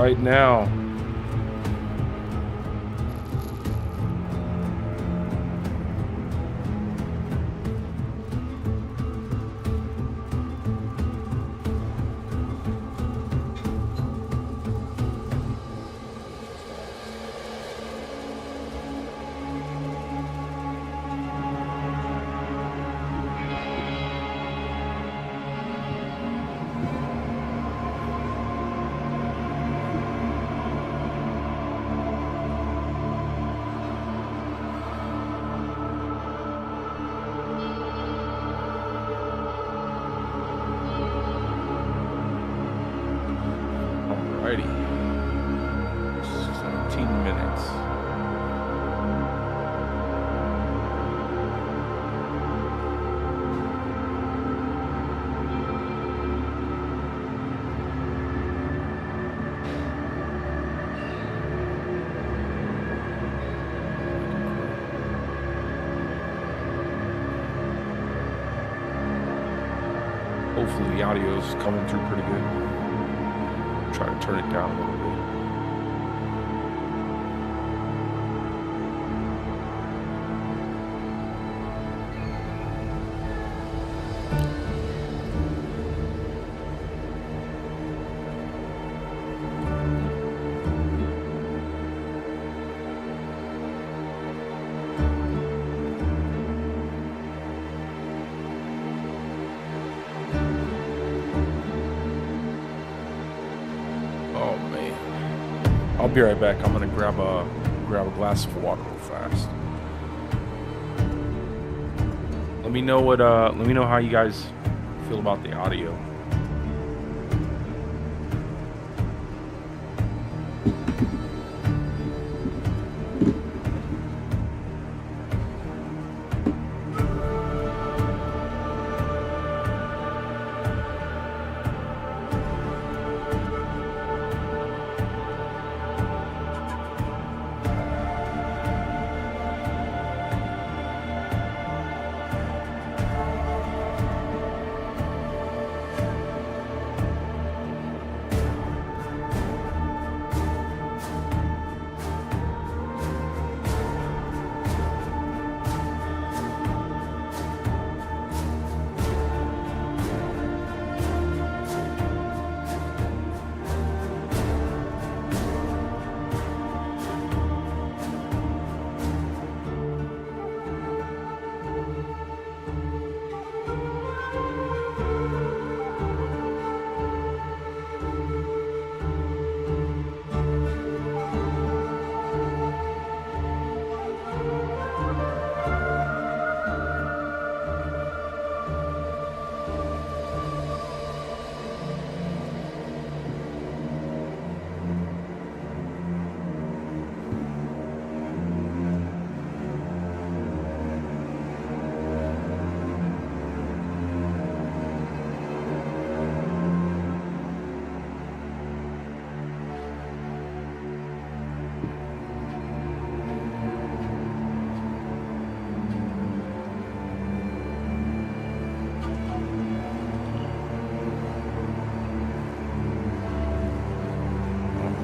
right now. Alrighty. 17 minutes. Hopefully the audio is coming through pretty good. Try to turn it down a little bit. I'll be right back. I'm gonna grab a glass of water real fast. Let me know how you guys feel about the audio.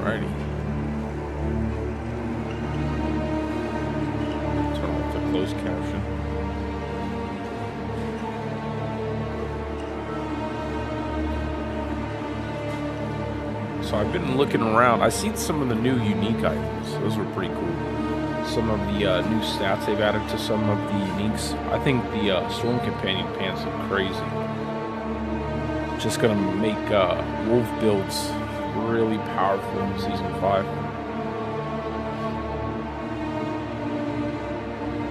Alrighty. Turn off the closed caption. So I've been looking around. I've seen some of the new unique items. Those were pretty cool. Some of the new stats they've added to some of the uniques. I think the Storm Companion pants look crazy. Just gonna make wolf builds really powerful in Season 5.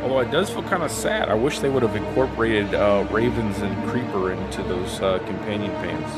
Although it does feel kind of sad. I wish they would have incorporated Ravens and Creeper into those companion pants.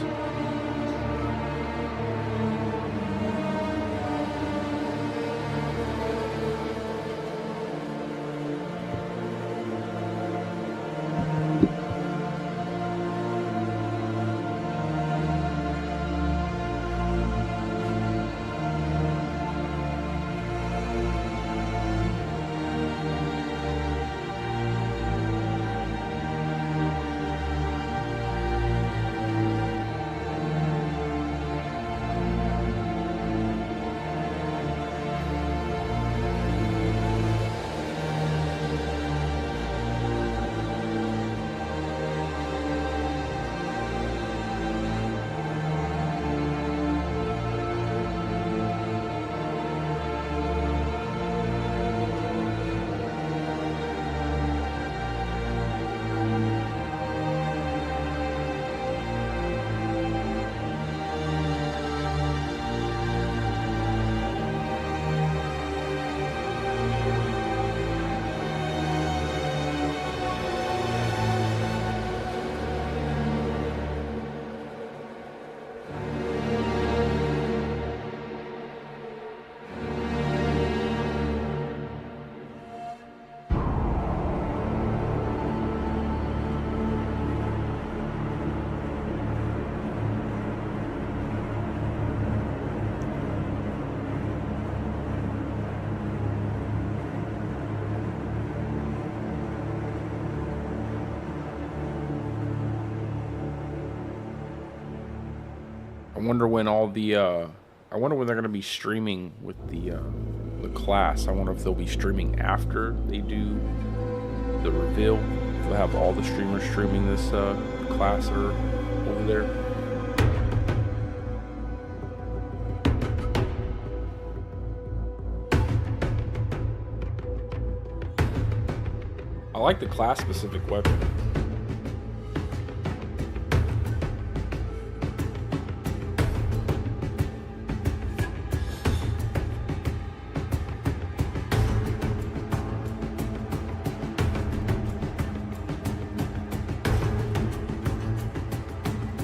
wonder when all the I wonder when they're gonna be streaming with the class. I wonder if they'll be streaming after they do the reveal. If they'll have all the streamers streaming this class that are over there. I like the class-specific weapon.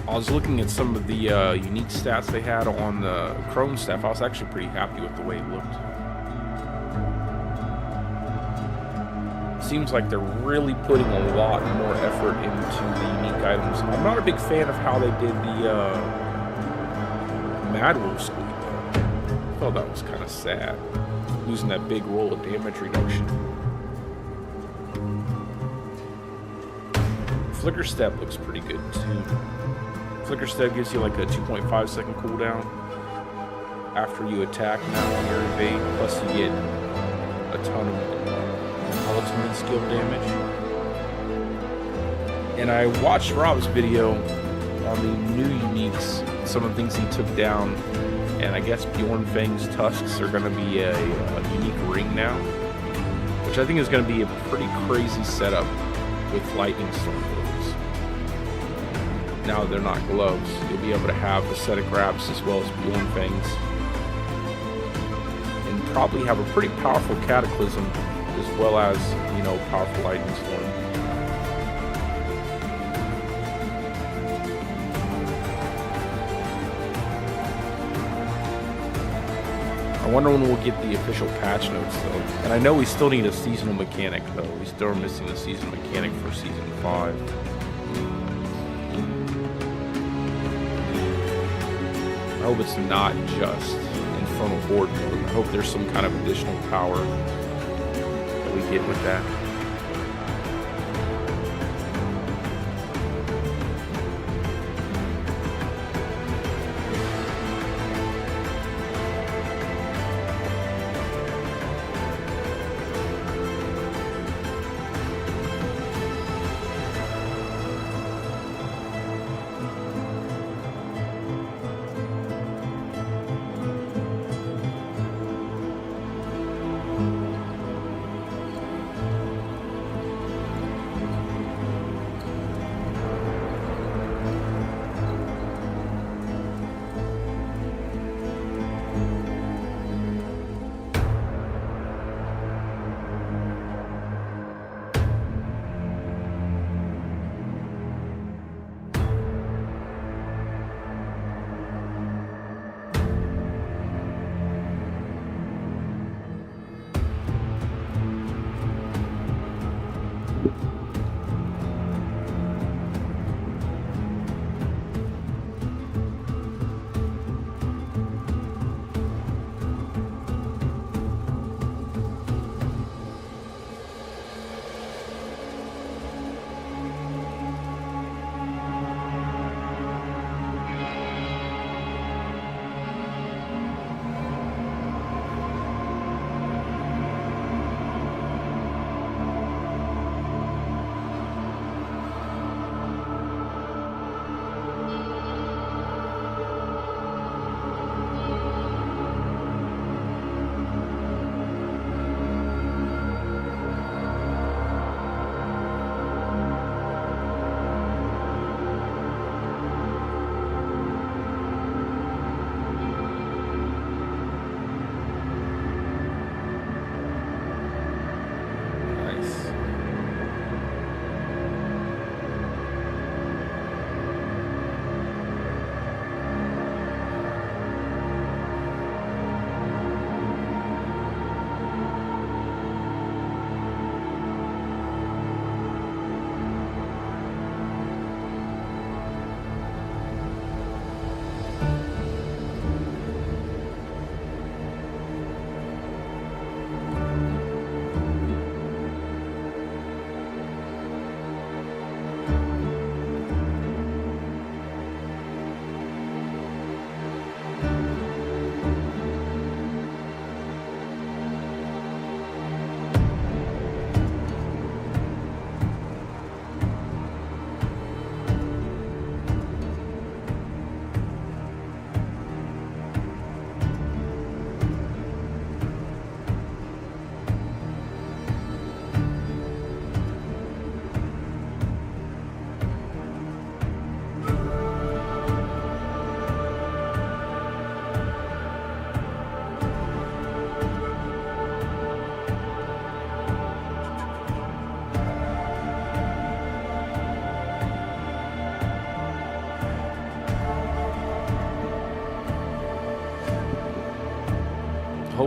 I was looking at some of the unique stats they had on the Chrome staff. I was actually pretty happy with the way it looked. Seems like they're really putting a lot more effort into the unique items. I'm not a big fan of how they did the Mad Wolf squeak though. I thought that was kind of sad, losing that big roll of damage reduction. Flicker Step looks pretty good too. Flicker Step gives you like a 2.5 second cooldown after you attack now on your evade, plus you get a ton of ultimate skill damage. And I watched Rob's video on the new uniques, some of the things he took down, and I guess Bjorn Fang's tusks are going to be a unique ring now, which I think is going to be a pretty crazy setup with lightning storm gloves. Now that they're not gloves, you'll be able to have a set of grabs as well as Bjorn Fangs, and probably have a pretty powerful Cataclysm as well as, you know, powerful lightning storm. I wonder when we'll get the official patch notes though. And I know we still need a seasonal mechanic though. We still are missing a seasonal mechanic for Season 5. I hope it's not just Infernal Horde mode. I hope there's some kind of additional power that we get with that.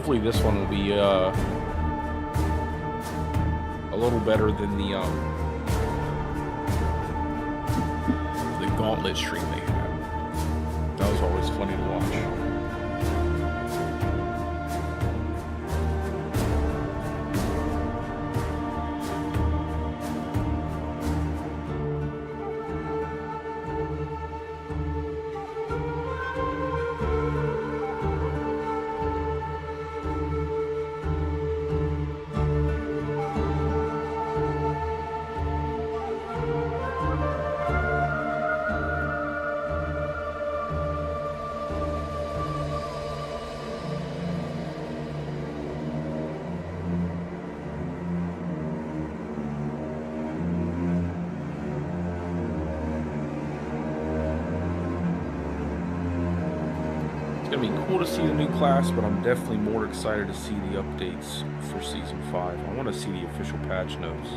Hopefully this one will be a little better than the Gauntlet stream they had. That was always funny to watch. It's gonna be cool to see the new class, but I'm definitely more excited to see the updates for Season 5. I want to see the official patch notes.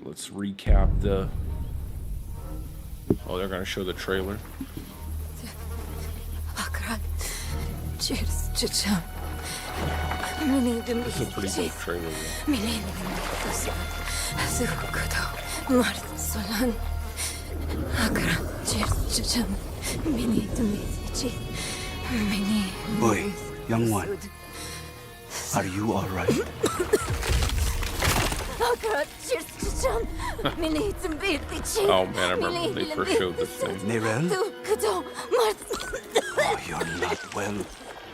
Let's recap the... Oh, they're gonna show the trailer. This is a pretty good trailer, Boy, young one, are you all right? Oh man, I remember when they first showed this thing. Nerel? Oh, you're not well.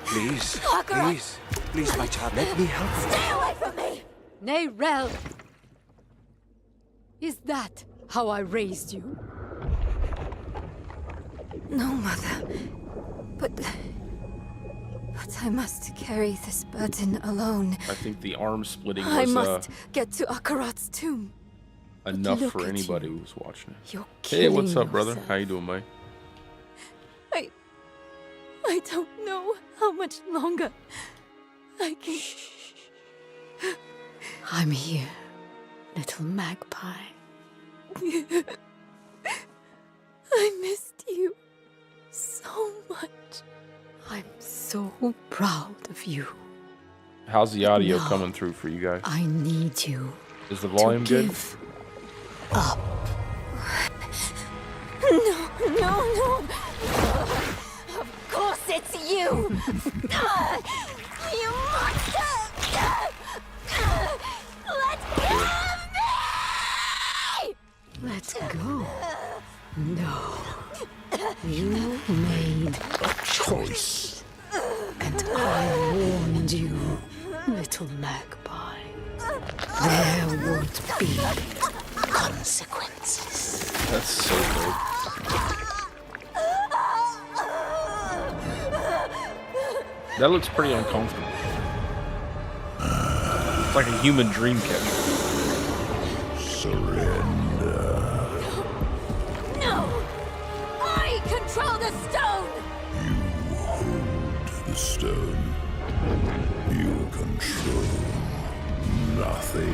Please, please, please, my child, let me help you. Stay away from me! Nerel! Is that how I raised you? No, Mother. But I must carry this burden alone. I think the arm splitting I was must get to Akarat's tomb. enough Look for at anybody you. who was watching it. You're Hey, what's killing up, brother? yourself. How you doing, mate? I don't know how much longer I can... I'm here, little magpie. I missed you so much. I'm so proud of you. How's the audio No. coming through for you guys? I need you Is the volume to good? give up. No. Of course it's you. You monster. Let go of me. Let go. No. You made a choice. And I warned you, little magpie. There would be consequences. That's so dope. That looks pretty uncomfortable. It's like a human dream catcher. Surrender. the stone! You hold the stone. You control nothing.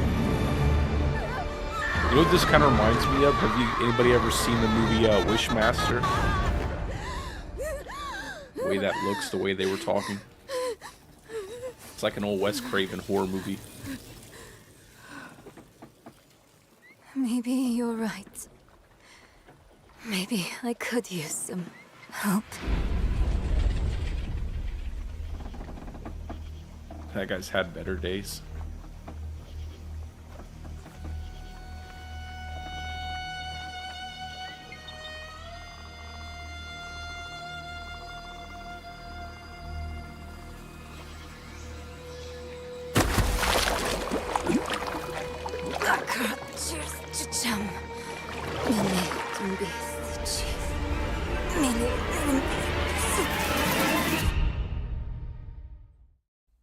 You know what this kind of reminds me of? Anybody ever seen the movie Wishmaster? The way that looks, the way they were talking. It's like an old Wes Craven horror movie. Maybe you're right. Maybe I could use some help. That guy's had better days.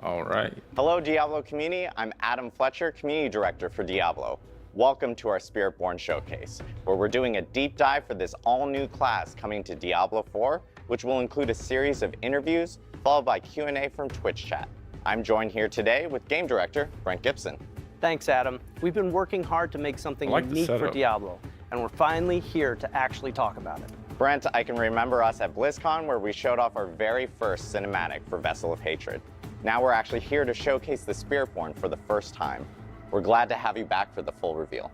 All right. Hello, Diablo community. I'm Adam Fletcher, Community Director for Diablo. Welcome to our Spiritborn Showcase, where we're doing a deep dive for this all-new class coming to Diablo 4, which will include a series of interviews, followed by Q&A from Twitch chat. I'm joined here today with Game Director Brent Gibson. Thanks, Adam. We've been working hard to make something unique for Diablo, and we're finally here to actually talk about it. Brent, I can remember us at BlizzCon where we showed off our very first cinematic for Vessel of Hatred. Now we're actually here to showcase the Spiritborn for the first time. We're glad to have you back for the full reveal.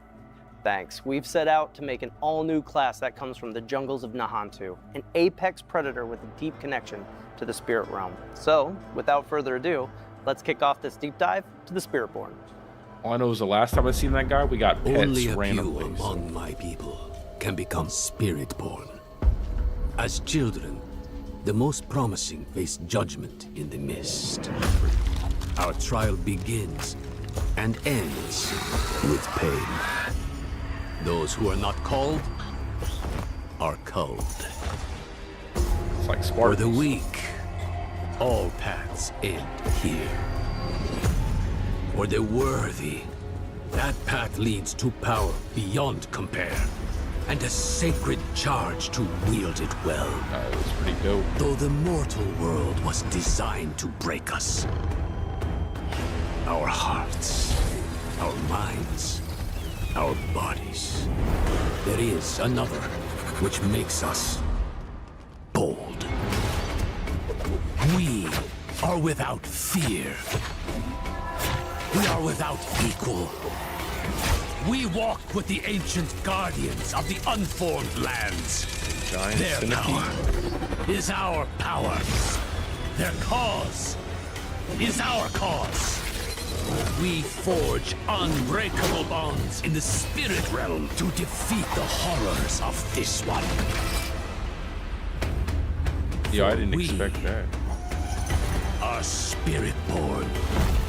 Thanks. We've set out to make an all-new class that comes from the jungles of Nahantu, an apex predator with a deep connection to the spirit realm. So, without further ado, let's kick off this deep dive to the Spiritborn. All I know is the last time I seen that guy, we got pets Only a randomly. few among my people can become Spiritborn. As children, the most promising face judgment in the mist. Our trial begins and ends with pain. Those who are not called are culled. It's like For Spartans. the weak, all paths end here. For the worthy, that path leads to power beyond compare, and a sacred charge to wield it well. It was pretty dope. Though the mortal world was designed to break us, our hearts, our minds, our bodies, there is another which makes us bold. We are without fear. We are without equal. We walk with the ancient guardians of the unformed lands. Giant Their centipede. power is our power. Their cause is our cause. We forge unbreakable bonds in the spirit realm to defeat the horrors of this one. Yeah, I didn't We expect that. are Spiritborn.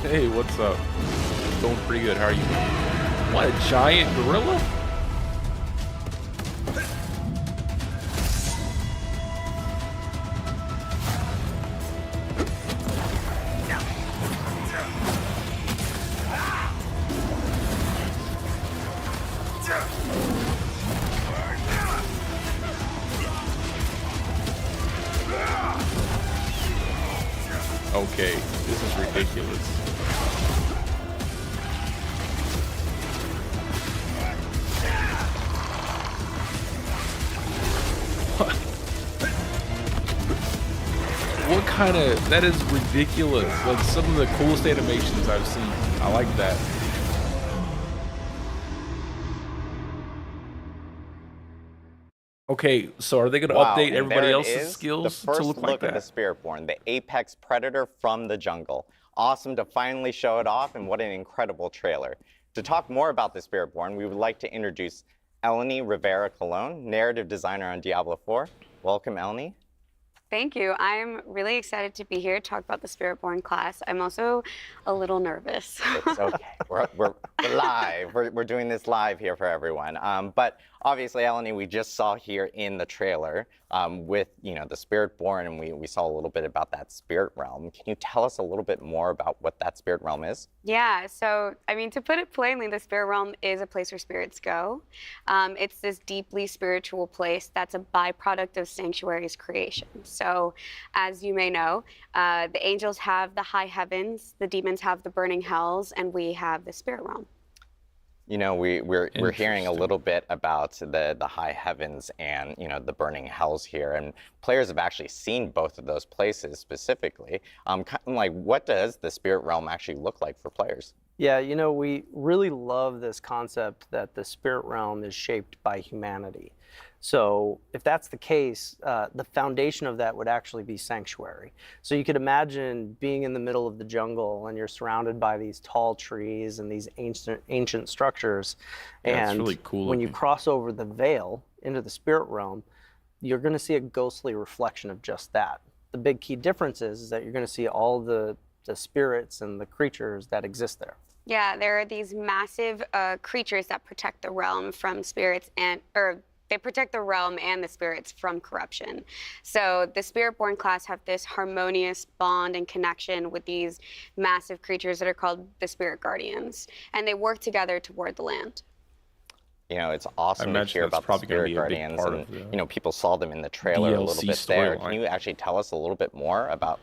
Hey, what's up? Going pretty good. How are you? What, a giant gorilla? Okay, this is ridiculous. What kind of, that is ridiculous. Like some of the coolest animations I've seen. I like that. Okay, so are they going to update and everybody there it else's is, skills the first to look like at the that? Spiritborn, the apex predator from the jungle. Awesome to finally show it off, and what an incredible trailer. To talk more about the Spiritborn, we would like to introduce Eleni Rivera Colon, narrative designer on Diablo 4. Welcome, Eleni. Thank you. I'm really excited to be here to talk about the Spiritborn class. I'm also a little nervous. It's okay. We're live. We're doing this live here for everyone. But obviously, Eleni, we just saw here in the trailer with the Spiritborn, and we saw a little bit about that spirit realm. Can you tell us a little bit more about what that spirit realm is? Yeah, so I mean, to put it plainly, the spirit realm is a place where spirits go. It's this deeply spiritual place that's a byproduct of Sanctuary's creation. So, as you may know, the angels have the high heavens, the demons have the burning hells, and we have the spirit realm. You know, we're hearing a little bit about the high heavens and the burning hells here, and players have actually seen both of those places specifically. Kind of like, what does the spirit realm actually look like for players? Yeah, we really love this concept that the spirit realm is shaped by humanity. So if that's the case, the foundation of that would actually be Sanctuary. So you could imagine being in the middle of the jungle and you're surrounded by these tall trees and these ancient structures. Yeah, and it's really cool when you looking. cross over the veil into the spirit realm, you're going to see a ghostly reflection of just that. The big key difference is that you're going to see all the spirits and the creatures that exist there. Yeah, there are these massive creatures that protect the realm from spirits they protect the realm and the spirits from corruption. So the Spiritborn class have this harmonious bond and connection with these massive creatures that are called the Spirit Guardians, and they work together to ward the land. It's awesome to hear about the Spirit Guardians, and people saw them in the trailer a little bit there. Can you actually tell us a little bit more about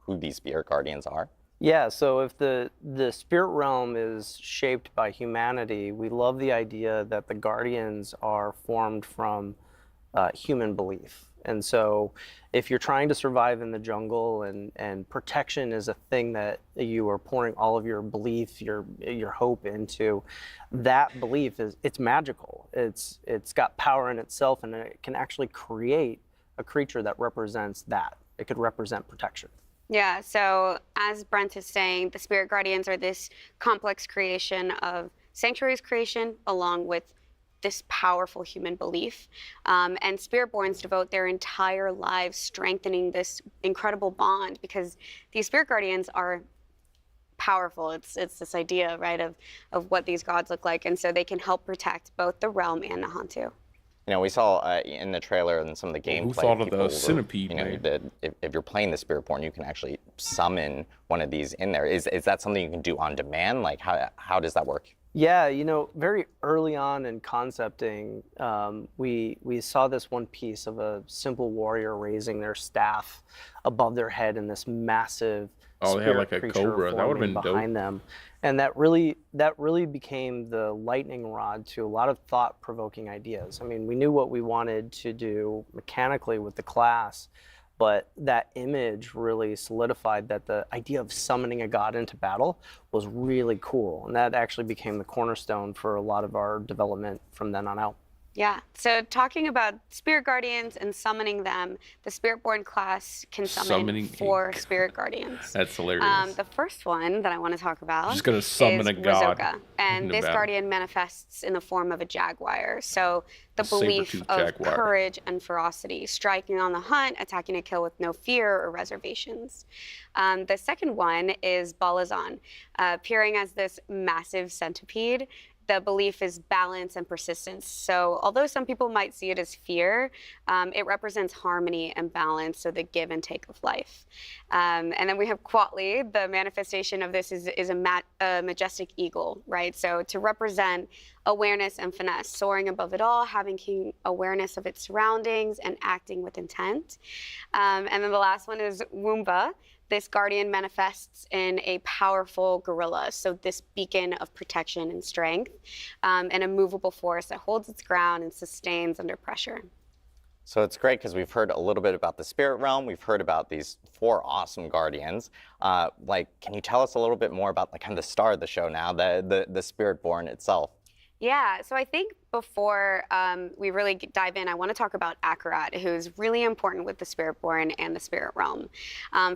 who these Spirit Guardians are? Yeah, so if the spirit realm is shaped by humanity, we love the idea that the guardians are formed from human belief. And so if you're trying to survive in the jungle and protection is a thing that you are pouring all of your belief, your hope into, that belief it's magical. It's got power in itself, and it can actually create a creature that represents that. It could represent protection. Yeah, so as Brent is saying, the Spirit Guardians are this complex creation of Sanctuary's creation along with this powerful human belief. And Spiritborns devote their entire lives strengthening this incredible bond because these Spirit Guardians are powerful. It's this idea, right, of what these gods look like. And so they can help protect both the realm and Nahantu. We saw in the trailer and some of the gameplay. Who thought of the centipede? If you're playing the Spiritborn, you can actually summon one of these in there. Is that something you can do on demand? Like, how does that work? Yeah, very early on in concepting, we saw this one piece of a simple warrior raising their staff above their head in this massive they had like a cobra. That would have been behind dope. them. And that really became the lightning rod to a lot of thought-provoking ideas. I mean, we knew what we wanted to do mechanically with the class, but that image really solidified that the idea of summoning a god into battle was really cool. And that actually became the cornerstone for a lot of our development from then on out. Yeah, so talking about Spirit Guardians and summoning them, the Spiritborn class can summon 4 Spirit Guardians. That's hilarious. The first one that I want to talk about Just gonna summon a god Rizoka, and this guardian manifests in the form of a jaguar. So the belief of courage and ferocity, striking on the hunt, attacking a kill with no fear or reservations. The second one is Balazan, appearing as this massive centipede. The belief is balance and persistence. So although some people might see it as fear, it represents harmony and balance, so the give and take of life. And then we have Quatli. The manifestation of this is a majestic eagle, right? So to represent awareness and finesse, soaring above it all, having keen awareness of its surroundings and acting with intent. And then the last one is Woomba. This guardian manifests in a powerful gorilla, so this beacon of protection and strength, and a movable force that holds its ground and sustains under pressure. So it's great because we've heard a little bit about the spirit realm. We've heard about these 4 awesome guardians. Can you tell us a little bit more about kind of the star of the show now, the Spiritborn itself? Yeah, so I think before we really dive in, I want to talk about Akarat, who's really important with the Spiritborn and the Spirit Realm.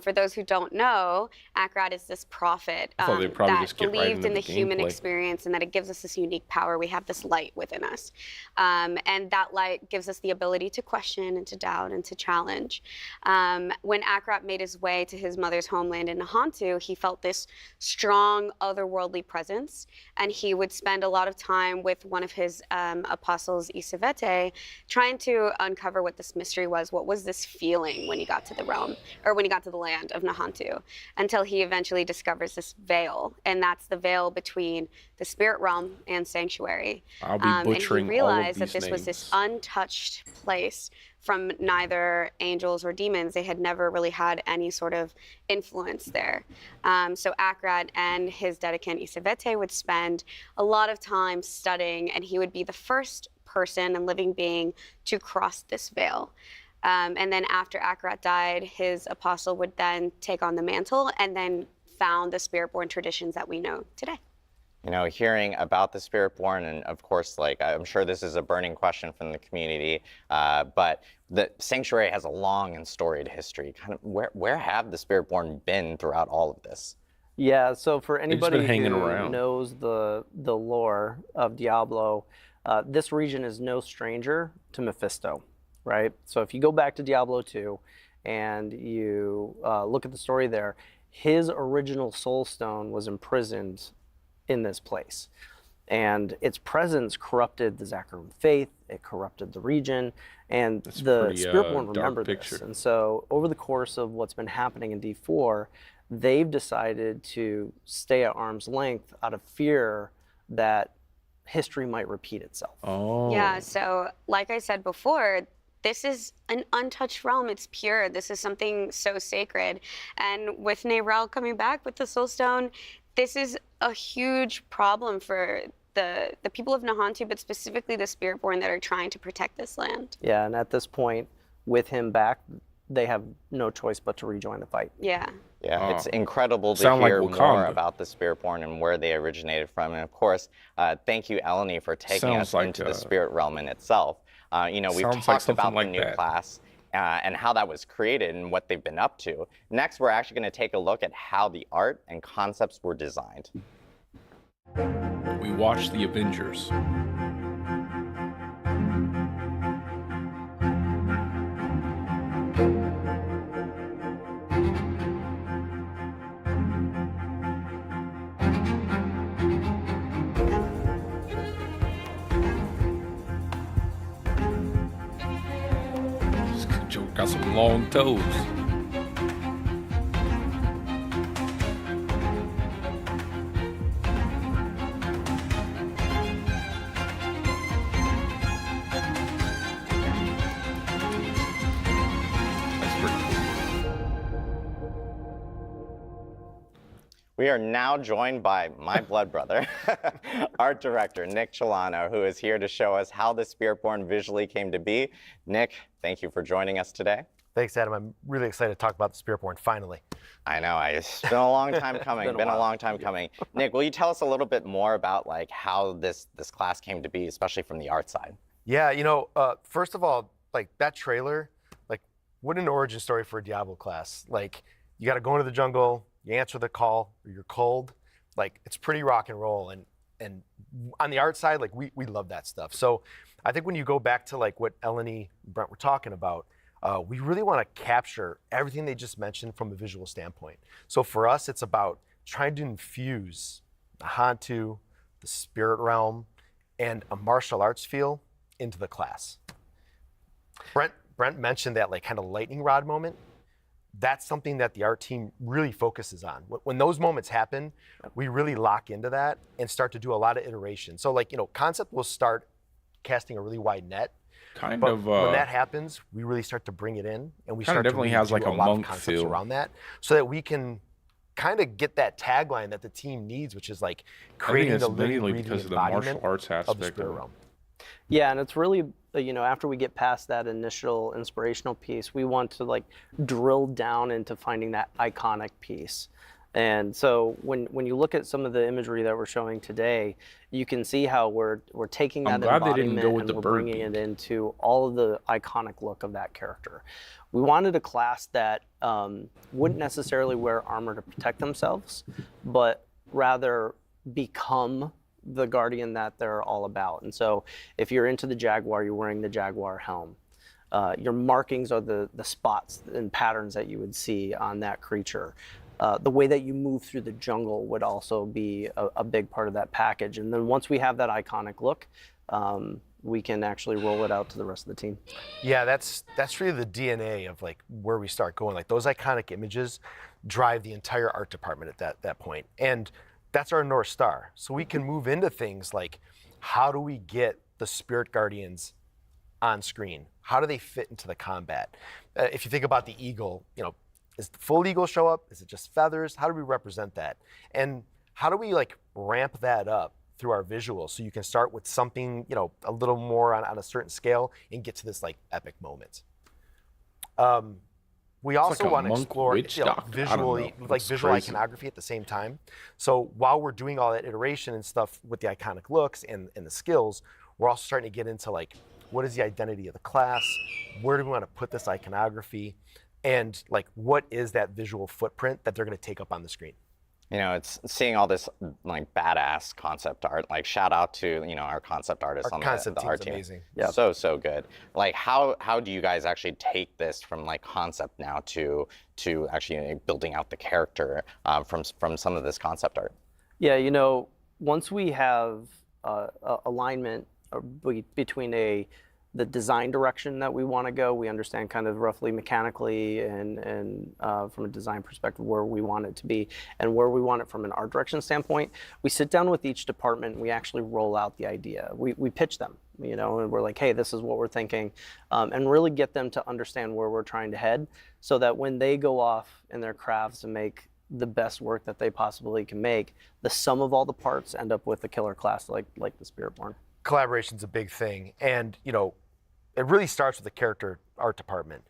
For those who don't know, Akarat is this prophet that believed in the human experience and that it gives us this unique power. We have this light within us. And that light gives us the ability to question and to doubt and to challenge. When Akarat made his way to his mother's homeland in Nahantu, he felt this strong otherworldly presence, and he would spend a lot of time with one of his apostles, Isavete, trying to uncover what this mystery was. What was this feeling when he got to the realm, or when he got to the land of Nahantu, until he eventually discovers this veil, and that's the veil between the spirit realm and sanctuary. I'll be butchering and he all of realized these that this names. was this untouched place from neither angels or demons. They had never really had any sort of influence there. So Akarat and his dedicant Isavete would spend a lot of time studying, and he would be the first person and living being to cross this veil. And then after Akarat died, his apostle would then take on the mantle and then found the Spiritborn traditions that we know today. You know, hearing about the Spiritborn, and of course, like, I'm sure this is a burning question from the community, but the Sanctuary has a long and storied history. Kind of, where have the Spiritborn been throughout all of this? Yeah, so for anybody who around. knows the lore of Diablo, this region is no stranger to Mephisto, right? So if you go back to Diablo 2 and you look at the story there, his original soul stone was imprisoned in this place, and its presence corrupted the Zakarum faith, it corrupted the region, and the Spiritborn remember this. And so over the course of what's been happening in D4, they've decided to stay at arm's length out of fear that history might repeat itself. Oh. Yeah, so like I said before, this is an untouched realm. It's pure. This is something so sacred. And with Neyrel coming back with the Soulstone, this is a huge problem for the people of Nahantu, but specifically the Spiritborn that are trying to protect this land. Yeah, and at this point, with him back, they have no choice but to rejoin the fight. Yeah. Yeah, it's incredible to hear like more about the Spiritborn and where they originated from. And of course, thank you, Eleni, for taking us into the spirit realm in itself. You know, we've talked about the new class and how that was created and what they've been up to. Next, we're actually going to take a look at how the art and concepts were designed. We watched the Avengers. Got some long toes. We are now joined by my blood brother, art director Nick Chilano, who is here to show us how the Spiritborn visually came to be. Nick, thank you for joining us today. Thanks, Adam. I'm really excited to talk about the Spiritborn finally. I know, it's been a long time coming. Been a long time coming. Nick, will you tell us a little bit more about like how this class came to be, especially from the art side? Yeah, you know, first of all, like that trailer, like what an origin story for a Diablo class. Like you got to go into the jungle, you answer the call, or you're cold. Like it's pretty rock and roll, and on the art side, like we love that stuff. So I think when you go back to like what Eleni and Brent were talking about, we really want to capture everything they just mentioned from a visual standpoint. So for us, it's about trying to infuse the Hantu, the spirit realm, and a martial arts feel into the class. Brent mentioned that like kind of lightning rod moment. That's something that the art team really focuses on. When those moments happen, we really lock into that and start to do a lot of iteration. So like, you know, concept will start casting a really wide net. When that happens, we really start to bring it in, and we start definitely to has like do a lot of monk concepts feel around that, so that we can kind of get that tagline that the team needs, which is like creating the living, breathing because of the martial arts of the aspect spirit realm. Yeah, and it's really, you know, after we get past that initial inspirational piece, we want to like drill down into finding that iconic piece. And so when you look at some of the imagery that we're showing today, you can see how we're taking that embodiment and we're bringing it into all of the iconic look of that character. We wanted a class that wouldn't necessarily wear armor to protect themselves, but rather become the guardian that they're all about. And so if you're into the Jaguar, you're wearing the Jaguar helm. Your markings are the spots and patterns that you would see on that creature. The way that you move through the jungle would also be a big part of that package. And then once we have that iconic look, we can actually roll it out to the rest of the team. Yeah, that's really the DNA of like where we start going. Like those iconic images drive the entire art department at that point. And that's our North Star. So we can move into things like, how do we get the Spirit Guardians on screen? How do they fit into the combat? If you think about the eagle, does the full eagle show up? Is it just feathers? How do we represent that? And how do we like ramp that up through our visuals so you can start with something, a little more on a certain scale and get to this like epic moment? We also want to explore visual iconography at the same time. So while we're doing all that iteration and stuff with the iconic looks and the skills, we're also starting to get into like, what is the identity of the class? Where do we want to put this iconography? And like, what is that visual footprint that they're going to take up on the screen? It's seeing all this like badass concept art. Like shout out to our concept artists on the art team. Amazing. Yeah, so good. Like how do you guys actually take this from like concept now to actually building out the character from some of this concept art? Yeah, once we have alignment between the design direction that we want to go, we understand kind of roughly mechanically and from a design perspective where we want it to be and where we want it from an art direction standpoint. We sit down with each department and we actually roll out the idea. We pitch them, and we're like, hey, this is what we're thinking, and really get them to understand where we're trying to head so that when they go off in their crafts and make the best work that they possibly can make, the sum of all the parts end up with a killer class like the Spiritborn. Collaboration's a big thing, and it really starts with the character art department.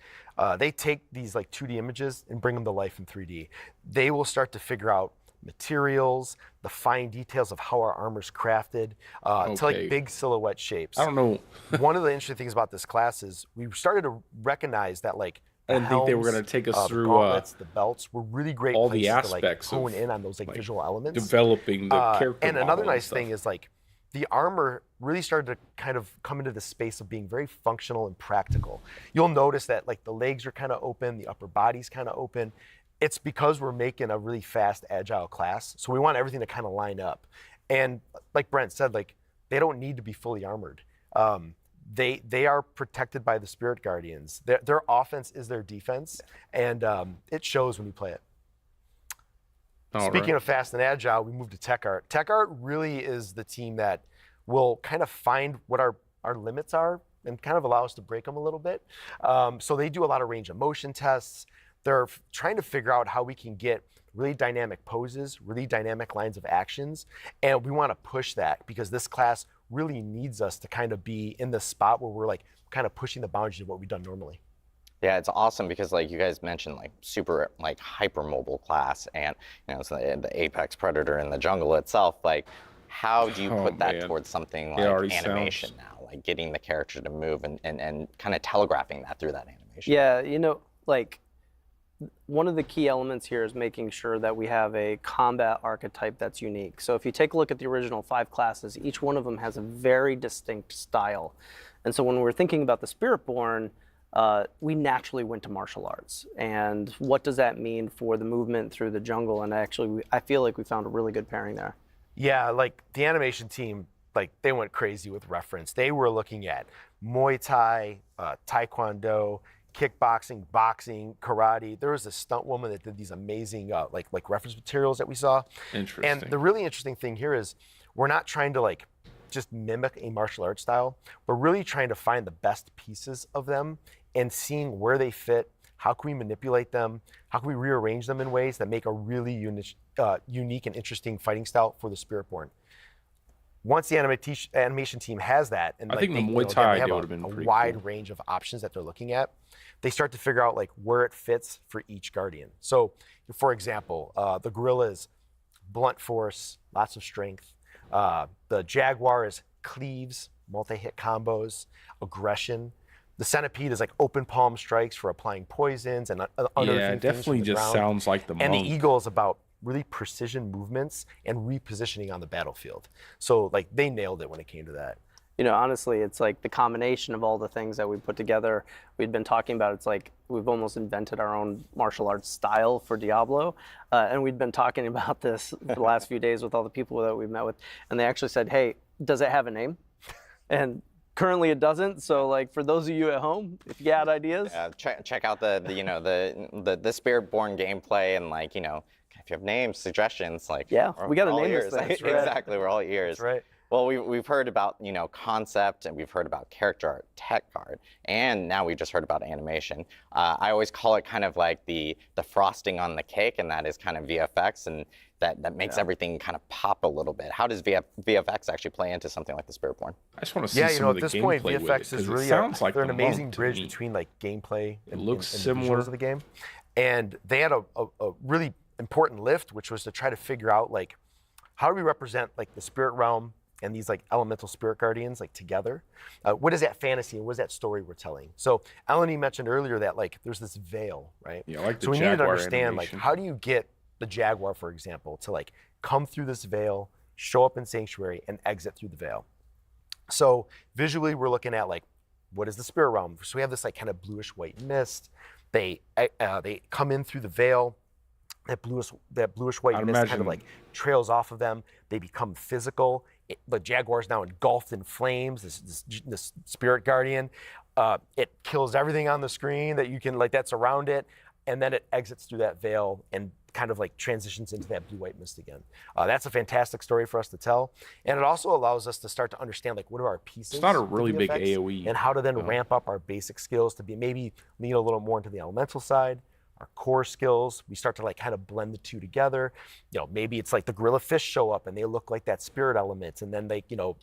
They take these like 2D images and bring them to life in 3D. They will start to figure out materials, the fine details of how our armor's crafted, to like big silhouette shapes. I don't know. One of the interesting things about this class is we started to recognize that like I didn't think they were going to take us through the gauntlets, the belts were really great all places the aspects to like hone in on those like visual elements. Developing the character and another nice stuff. thing is like the armor really started to kind of come into the space of being very functional and practical. You'll notice that like the legs are kind of open, the upper body's kind of open. It's because we're making a really fast, agile class. So we want everything to kind of line up. And like Brent said, like they don't need to be fully armored. They are protected by the Spirit Guardians. Their offense is their defense, and it shows when you play it. Speaking of fast and agile, we moved to Tech Art. Tech Art really is the team that will kind of find what our limits are and kind of allow us to break them a little bit. So they do a lot of range of motion tests. They're trying to figure out how we can get really dynamic poses, really dynamic lines of actions, and we want to push that because this class really needs us to kind of be in the spot where we're like kind of pushing the boundaries of what we've done normally. Yeah, it's awesome because like you guys mentioned like super like hypermobile class and so the apex predator in the jungle itself. Like how do you put that towards something like animation now? Like getting the character to move and kind of telegraphing that through that animation. Yeah, like one of the key elements here is making sure that we have a combat archetype that's unique. So if you take a look at the original 5 classes, each one of them has a very distinct style. And so when we're thinking about the Spiritborn, we naturally went to martial arts. And what does that mean for the movement through the jungle? And actually, I feel like we found a really good pairing there. Yeah, like the animation team, like they went crazy with reference. They were looking at Muay Thai, Taekwondo, kickboxing, boxing, karate. There was a stunt woman that did these amazing like reference materials that we saw. Interesting. And the really interesting thing here is we're not trying to like just mimic a martial arts style. We're really trying to find the best pieces of them and seeing where they fit. How can we manipulate them? How can we rearrange them in ways that make a really unique and interesting fighting style for the Spiritborn? Once the animation team has that, and I like think the Muay Thai idea would have been a pretty wide cool. range of options that they're looking at, they start to figure out like where it fits for each guardian. So, for example, the gorilla is blunt force, lots of strength. The jaguar is cleaves, multi-hit combos, aggression. The centipede is like open palm strikes for applying poisons and unearthing Yeah, it things definitely from the just ground. sounds like the monk. And the eagle is about really precision movements and repositioning on the battlefield. So like they nailed it when it came to that. You know, honestly, it's like the combination of all the things that we put together. We'd been talking about, it's like we've almost invented our own martial arts style for Diablo. And we'd been talking about this the last few days with all the people that we've met with. And they actually said, hey, does it have a name? And currently it doesn't. So like for those of you at home, if you got ideas. Check out the Spiritborn gameplay, and like, you know, if you have names, suggestions, like, yeah, we got to name ears. this thing. Exactly, we're all ears. That's right. Well, we've heard about, you know, concept, and we've heard about character art, tech art, and now we just heard about animation. I always call it kind of like the frosting on the cake, and that is kind of VFX, and that makes everything kind of pop a little bit. How does VFX actually play into something like the Spiritborn? I just want to see some of the at this gameplay point, with VFX it, is 'cause really it sounds like they're an the amazing monk to bridge me. between like gameplay and looks and similar. the visuals of the game. And they had a really important lift, which was to try to figure out like how do we represent like the spirit realm and these like elemental spirit guardians like together. What is that fantasy and what is that story we're telling? So Eleni mentioned earlier that like there's this veil, right? Yeah, like the so we needed to jaguar understand animation. like how do you get the jaguar, for example, to like come through this veil, show up in Sanctuary, and exit through the veil. So visually, we're looking at like what is the spirit realm? So we have this like kind of bluish white mist. They come in through the veil. That bluish white mist kind of like trails off of them. They become physical. The jaguar is now engulfed in flames. This spirit guardian. It kills everything on the screen that you can like that's around it, and then it exits through that veil and kind of like transitions into that blue-white mist again. That's a fantastic story for us to tell, and it also allows us to start to understand like what are our pieces. It's not a of really big VFX, AOE. and how to then ramp up our basic skills to be maybe lean a little more into the elemental side. Our core skills, we start to like kind of blend the two together. You know, maybe it's like the gorilla fish show up and they look like that spirit element, and then they, you know,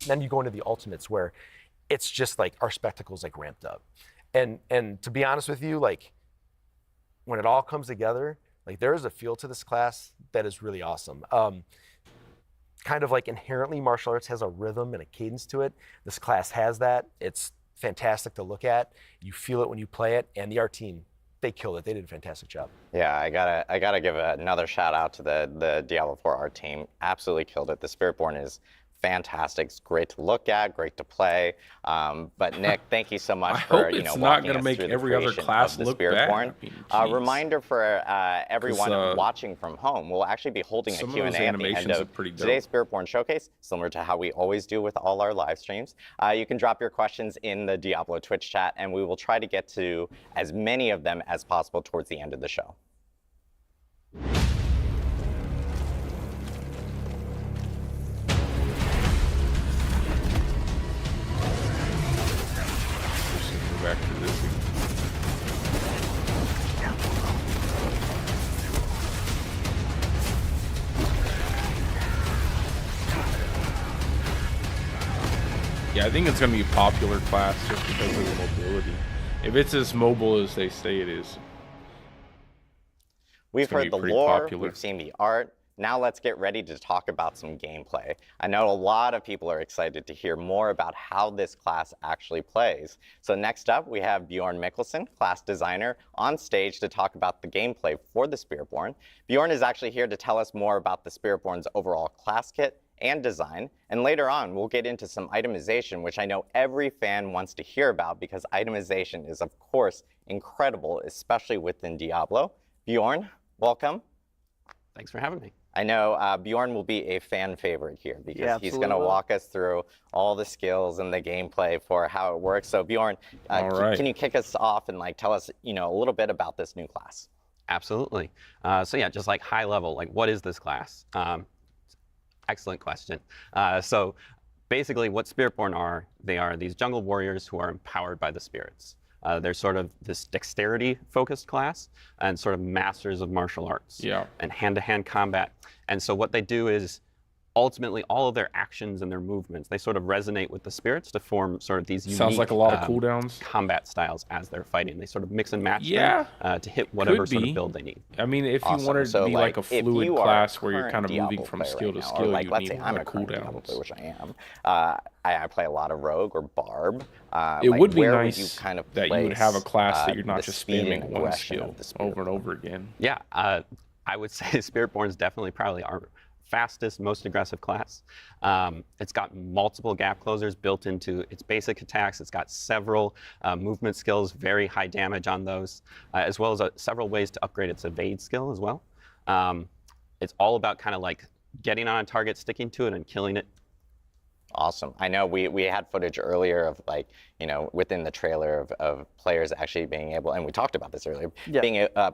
then you go into the ultimates where it's just like our spectacles like ramped up. And to be honest with you, like when it all comes together, like there is a feel to this class that is really awesome. Kind of like inherently martial arts has a rhythm and a cadence to it. This class has that. It's fantastic to look at. You feel it when you play it, and the art team, they killed it. They did a fantastic job. Yeah, I gotta give another shout out to the Diablo 4 art team. Absolutely killed it. The Spiritborn is fantastic. It's great to look at, great to play. But Nick, thank you so much for it's not walking gonna us make through the every other creation class of the look Spiritborn. bad. I mean, Reminder for everyone 'Cause, watching from home, we'll actually be holding a some of Q&A those at the end animations of look pretty dope. today's Spiritborn showcase, similar to how we always do with all our live streams. You can drop your questions in the Diablo Twitch chat, and we will try to get to as many of them as possible towards the end of the show. Back to this. Yeah, I think it's going to be a popular class just because of the mobility. If it's as mobile as they say it is. We've heard the lore, popular. we've seen the art. Now let's get ready to talk about some gameplay. I know a lot of people are excited to hear more about how this class actually plays. So next up, we have Bjorn Mikkelsen, class designer, on stage to talk about the gameplay for the Spiritborn. Bjorn is actually here to tell us more about the Spiritborn's overall class kit and design. And later on, we'll get into some itemization, which I know every fan wants to hear about because itemization is, of course, incredible, especially within Diablo. Bjorn, welcome. Thanks for having me. I know Bjorn will be a fan favorite here because he's going to absolutely. walk us through all the skills and the gameplay for how it works. So Bjorn, can you kick us off and like tell us, you know, a little bit about this new class? Absolutely. So yeah, just like high level, like what is this class? Excellent question. So basically what Spiritborn are, they are these jungle warriors who are empowered by the spirits. They're sort of this dexterity-focused class and sort of masters of martial arts and hand-to-hand combat. And so what they do is ultimately, all of their actions and their movements, they sort of resonate with the spirits to form sort of these unique Sounds like a lot of cooldowns. combat styles as they're fighting. They sort of mix and match Yeah, them to hit whatever sort of build they need. I mean, if you wanted it to be like a fluid class where you're kind of moving from skill to skill, like, you let's need say a I'm lot a of current Diablo cooldowns. player, which I am. I play a lot of Rogue or Barb. It like, would be where nice would you kind of that you would have a class that you're the not just speed and spamming one aggression skill of the Spirit over and over again. Yeah, I would say Spiritborn's definitely probably our fastest, most aggressive class. It's got multiple gap closers built into its basic attacks. It's got several movement skills, very high damage on those, as well as several ways to upgrade its evade skill as well. It's all about kind of like getting on a target, sticking to it, and killing it. Awesome. I know we had footage earlier of, like, you know, within the trailer of players actually being able, and we talked about this earlier,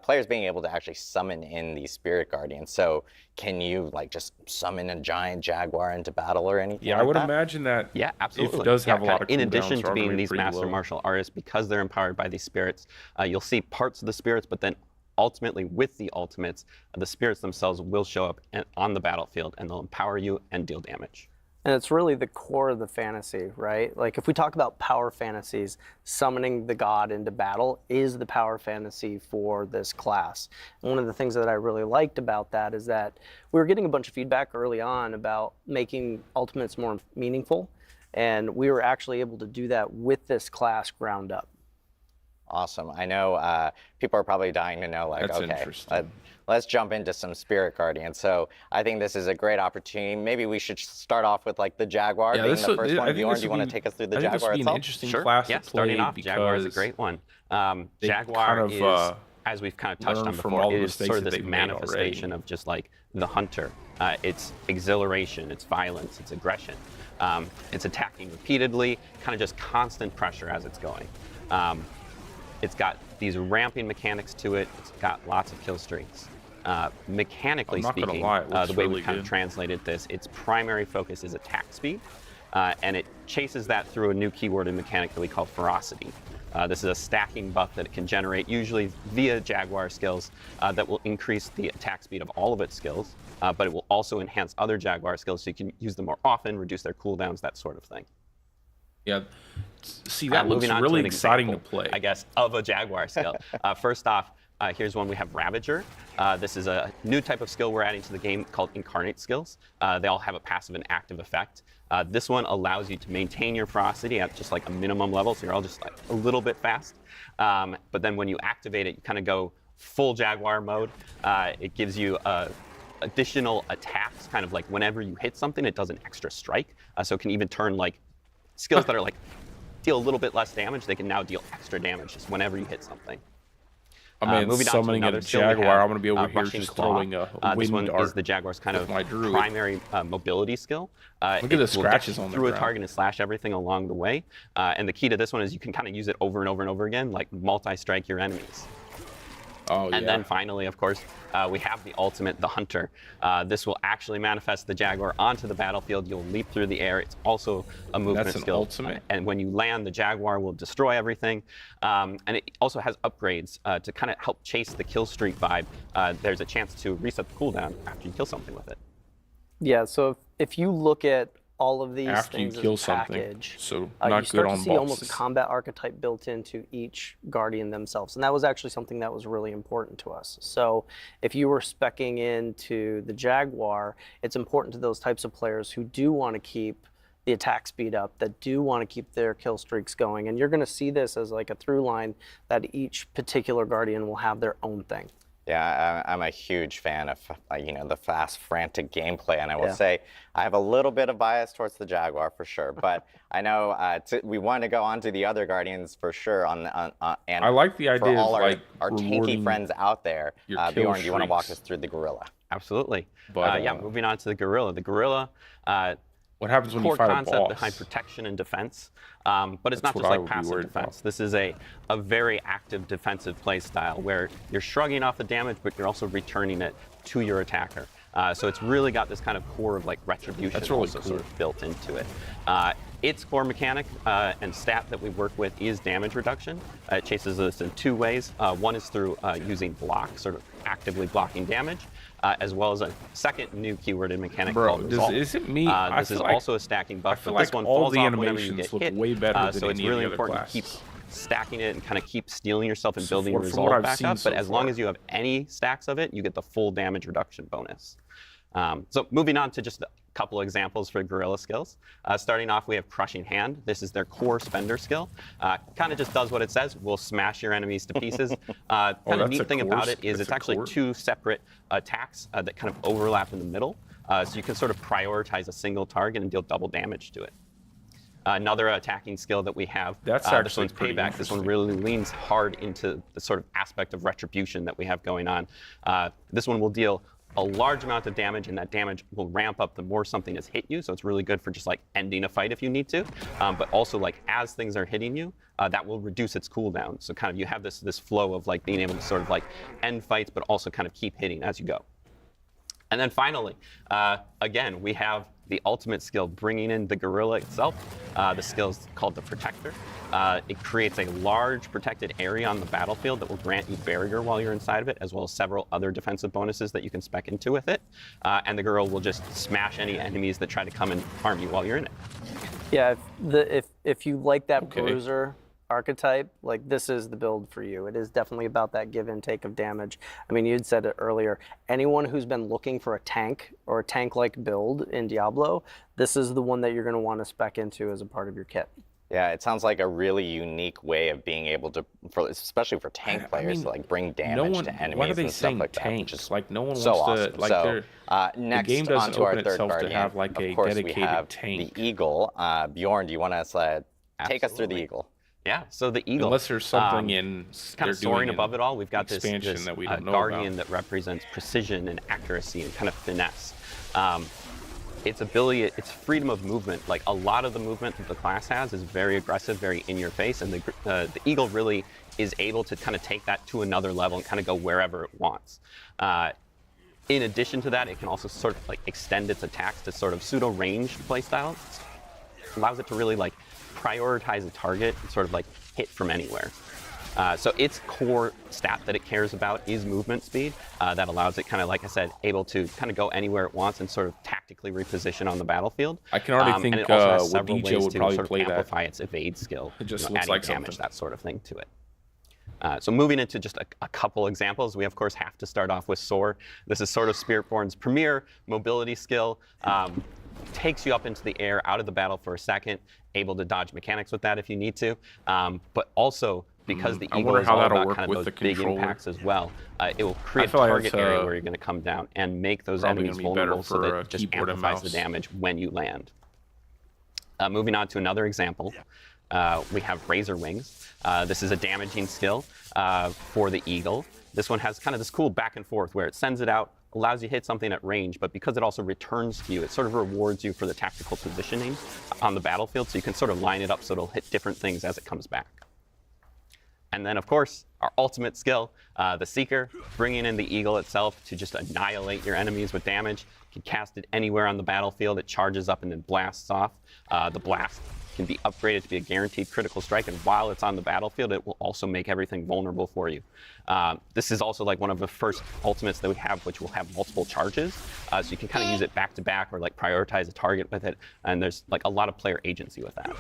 players being able to actually summon in these Spirit Guardians. So can you, like, just summon a giant Jaguar into battle or anything? Yeah, like I would that? imagine that. Yeah, absolutely. If it does have a lot of in cooldowns, addition to are being gonna be these pretty master low. martial artists, because they're empowered by these spirits, you'll see parts of the spirits, but then ultimately with the ultimates, the spirits themselves will show up on the battlefield, and they'll empower you and deal damage. And it's really the core of the fantasy, right? Like, if we talk about power fantasies, summoning the god into battle is the power fantasy for this class. And one of the things that I really liked about that is that we were getting a bunch of feedback early on about making ultimates more meaningful, and we were actually able to do that with this class ground up. Awesome. I know people are probably dying to know, like, That's okay, interesting. let's jump into some Spirit Guardians. So I think this is a great opportunity. Maybe we should start off with, like, the Jaguar being the first one. Bjorn, do you want to take us through the Jaguar itself? itself? An interesting Sure. class Yeah, to play starting off, because Jaguar is a great one. they Jaguar kind of, is, as we've kind of touched learn on from before, all the it is mistakes sort of that this they've made manifestation already. of just like the hunter. It's exhilaration, it's violence, it's aggression. It's attacking repeatedly, kind of just constant pressure as it's going. It's got these ramping mechanics to it. It's got lots of kill streaks. Mechanically speaking, the way we kind of translated this, its primary focus is attack speed, and it chases that through a new keyword and mechanic that we call ferocity. This is a stacking buff that it can generate, usually via Jaguar skills, that will increase the attack speed of all of its skills, but it will also enhance other Jaguar skills so you can use them more often, reduce their cooldowns, that sort of thing. Yeah. See, that looks Moving on really to an exciting example, to play. I guess, of a Jaguar skill. First off, here's one we have Ravager. This is a new type of skill we're adding to the game called Incarnate skills. They all have a passive and active effect. This one allows you to maintain your ferocity at just like a minimum level, so you're all just like a little bit fast. But then when you activate it, you kind of go full Jaguar mode. It gives you additional attacks, kind of like whenever you hit something, it does an extra strike. So it can even turn like skills that are like deal a little bit less damage, they can now deal extra damage just whenever you hit something. I mean, Moving on to summoning another a skill we Jaguar, have, I'm going to be over here Rushing just Claw. throwing a wind This one dart is the Jaguar's kind with of my druid. primary mobility skill. Look at it the scratches will on the through a ground. target and slash everything along the way. And the key to this one is you can kind of use it over and over and over again, like multi-strike your enemies. Oh, And then finally, of course, we have the ultimate, the Hunter. This will actually manifest the Jaguar onto the battlefield. You'll leap through the air. It's also a movement That's an skill. ultimate? And when you land, the Jaguar will destroy everything. And it also has upgrades to kind of help chase the kill streak vibe. There's a chance to reset the cooldown after you kill something with it. Yeah, so if you look at all of these After you things kill as a something, package, so you not start good to on see almost a bosses. combat archetype built into each Guardian themselves. And that was actually something that was really important to us. So if you were speccing into the Jaguar, it's important to those types of players who do want to keep the attack speed up, that do want to keep their kill streaks going. And you're going to see this as like a through line that each particular Guardian will have their own thing. Yeah, I'm a huge fan of the fast, frantic gameplay, and I will say I have a little bit of bias towards the Jaguar for sure. But I know we want to go on to the other Guardians for sure. And I like the idea for all of, like, our tanky rewarding friends out there. your kill Bjorn, do you want to walk streaks. us through the Gorilla? Absolutely. But, yeah, moving on to the Gorilla. The Gorilla, what happens when core you fight a concept boss? behind protection and defense, but it's That's not what just I like would be passive worried defense. about. This is a very active defensive play style where you're shrugging off the damage, but you're also returning it to your attacker. So it's really got this kind of core of like retribution That's really also cool. sort of built into it. Its core mechanic and stat that we work with is damage reduction. It chases us in 2 ways. One is through using block, sort of actively blocking damage, as well as a second new keyworded mechanic called Resolve. Is it me? This is also a stacking buff, but this one all falls the off whenever you animations get look hit. way better So than it's any really of the other important to keep classes. stacking it and kind of keep stealing yourself and So building your from resolve what I've back seen up. so But as long far. as you have any stacks of it, you get the full damage reduction bonus. So moving on to just a couple examples for guerrilla skills. Starting off, we have Crushing Hand. This is their core spender skill. Kind of just does what it says. We'll smash your enemies to pieces. Kind of that's neat a thing core about it s- is that's it's a actually core? 2 separate attacks that kind of overlap in the middle. So you can sort of prioritize a single target and deal double damage to it. Another attacking skill that we have, That's this actually one's pretty Payback. This one interesting. really leans hard into the sort of aspect of retribution that we have going on. This one will deal a large amount of damage, and that damage will ramp up the more something has hit you. So it's really good for just like ending a fight if you need to. But also like as things are hitting you, that will reduce its cooldown. So kind of you have this flow of like being able to sort of like end fights, but also kind of keep hitting as you go. And then finally, again, we have the ultimate skill, bringing in the gorilla itself. The skill is called the Protector. It creates a large protected area on the battlefield that will grant you barrier while you're inside of it, as well as several other defensive bonuses that you can spec into with it. And the gorilla will just smash any enemies that try to come and harm you while you're in it. Yeah, if you like that bruiser archetype, like this is the build for you. It is definitely about that give and take of damage. I mean, you'd said it earlier. Anyone who's been looking for a tank or a tank-like build in Diablo, this is the one that you're going to want to spec into as a part of your kit. Yeah, it sounds like a really unique way of being able to, especially for tank players, to like bring damage to enemies Why are they and stuff saying like that. tanks? Which is Like no one so wants awesome. to. Like So next the game doesn't onto our open third itself guardian. to have like a of course, we dedicated have tank. the eagle. Bjorn, do you want to take us through the eagle? Yeah, so the eagle. Unless there's something in kind of soaring above it all, we've got this expansion that we don't know guardian about. that represents precision and accuracy and kind of finesse. Its ability, its freedom of movement, like a lot of the movement that the class has is very aggressive, very in your face, and the eagle really is able to kind of take that to another level and kind of go wherever it wants. In addition to that, it can also sort of like extend its attacks to sort of pseudo-ranged playstyle. Allows it to really like prioritize a target and sort of like hit from anywhere. So its core stat that it cares about is movement speed. That allows it kind of, like I said, able to kind of go anywhere it wants and sort of tactically reposition on the battlefield. I can already think and it also has what several DJ ways would to probably sort of play that. amplify its evade skill. It just you know, looks adding like damage, something. that sort of thing to it. So moving into just a couple examples, we of course have to start off with Soar. This is sort of Spiritborn's premier mobility skill. Takes you up into the air, out of the battle for a second, able to dodge mechanics with that if you need to. But also, because the I eagle wonder is how all that'll about work kind of with those the big controller. impacts as well, it will create a feel like target that's, area where you're going to come down and make those probably enemies gonna be better vulnerable so for that a it just keyboard and amplifies the mouse. damage when you land. Moving on to another example, we have Razor Wings. This is a damaging skill for the eagle. This one has kind of this cool back and forth where it sends it out, allows you to hit something at range, but because it also returns to you, it sort of rewards you for the tactical positioning on the battlefield, so you can sort of line it up so it'll hit different things as it comes back. And then, of course, our ultimate skill, the Seeker, bringing in the eagle itself to just annihilate your enemies with damage. You can cast it anywhere on the battlefield. It charges up and then blasts off. The blast can be upgraded to be a guaranteed critical strike, and while it's on the battlefield, it will also make everything vulnerable for you. This is also like one of the first ultimates that we have, which will have multiple charges, so you can kind of use it back to back or like prioritize a target with it, and there's like a lot of player agency with that.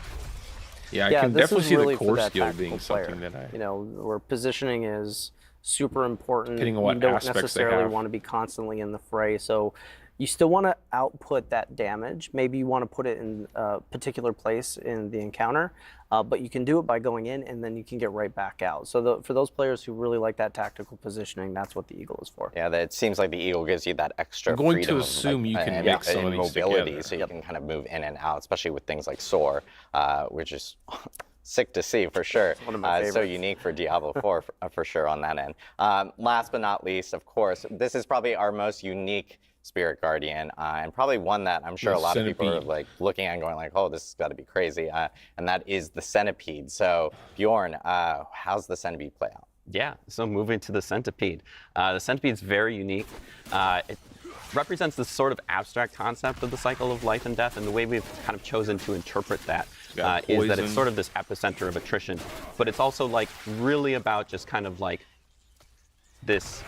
Yeah, I Yeah, can this definitely is see really the for core that skill tactical being player. something that I. You know, where positioning is super important. Depending on what you don't aspects they necessarily have. want to be constantly in the fray, so you still want to output that damage. Maybe you want to put it in a particular place in the encounter, but you can do it by going in and then you can get right back out. So for those players who really like that tactical positioning, that's what the eagle is for. Yeah, it seems like the eagle gives you that extra I'm going to freedom assume of, you can and, mix some and of these mobility, together. so you can kind of move in and out, especially with things like Soar, which is sick to see for sure. One of my So favorites. unique for Diablo 4 for sure on that end. Last but not least, of course, this is probably our most unique Spirit Guardian, and probably one that I'm sure The a lot of people are centipede. like looking at and going like, oh, this has got to be crazy, and that is the centipede. So Bjorn, how's the centipede play out? Yeah, so moving to the centipede. The centipede's very unique. represents this sort of abstract concept of the cycle of life and death, and the way we've kind of chosen to interpret that is that it's sort of this epicenter of attrition, but it's also like really about just kind of like this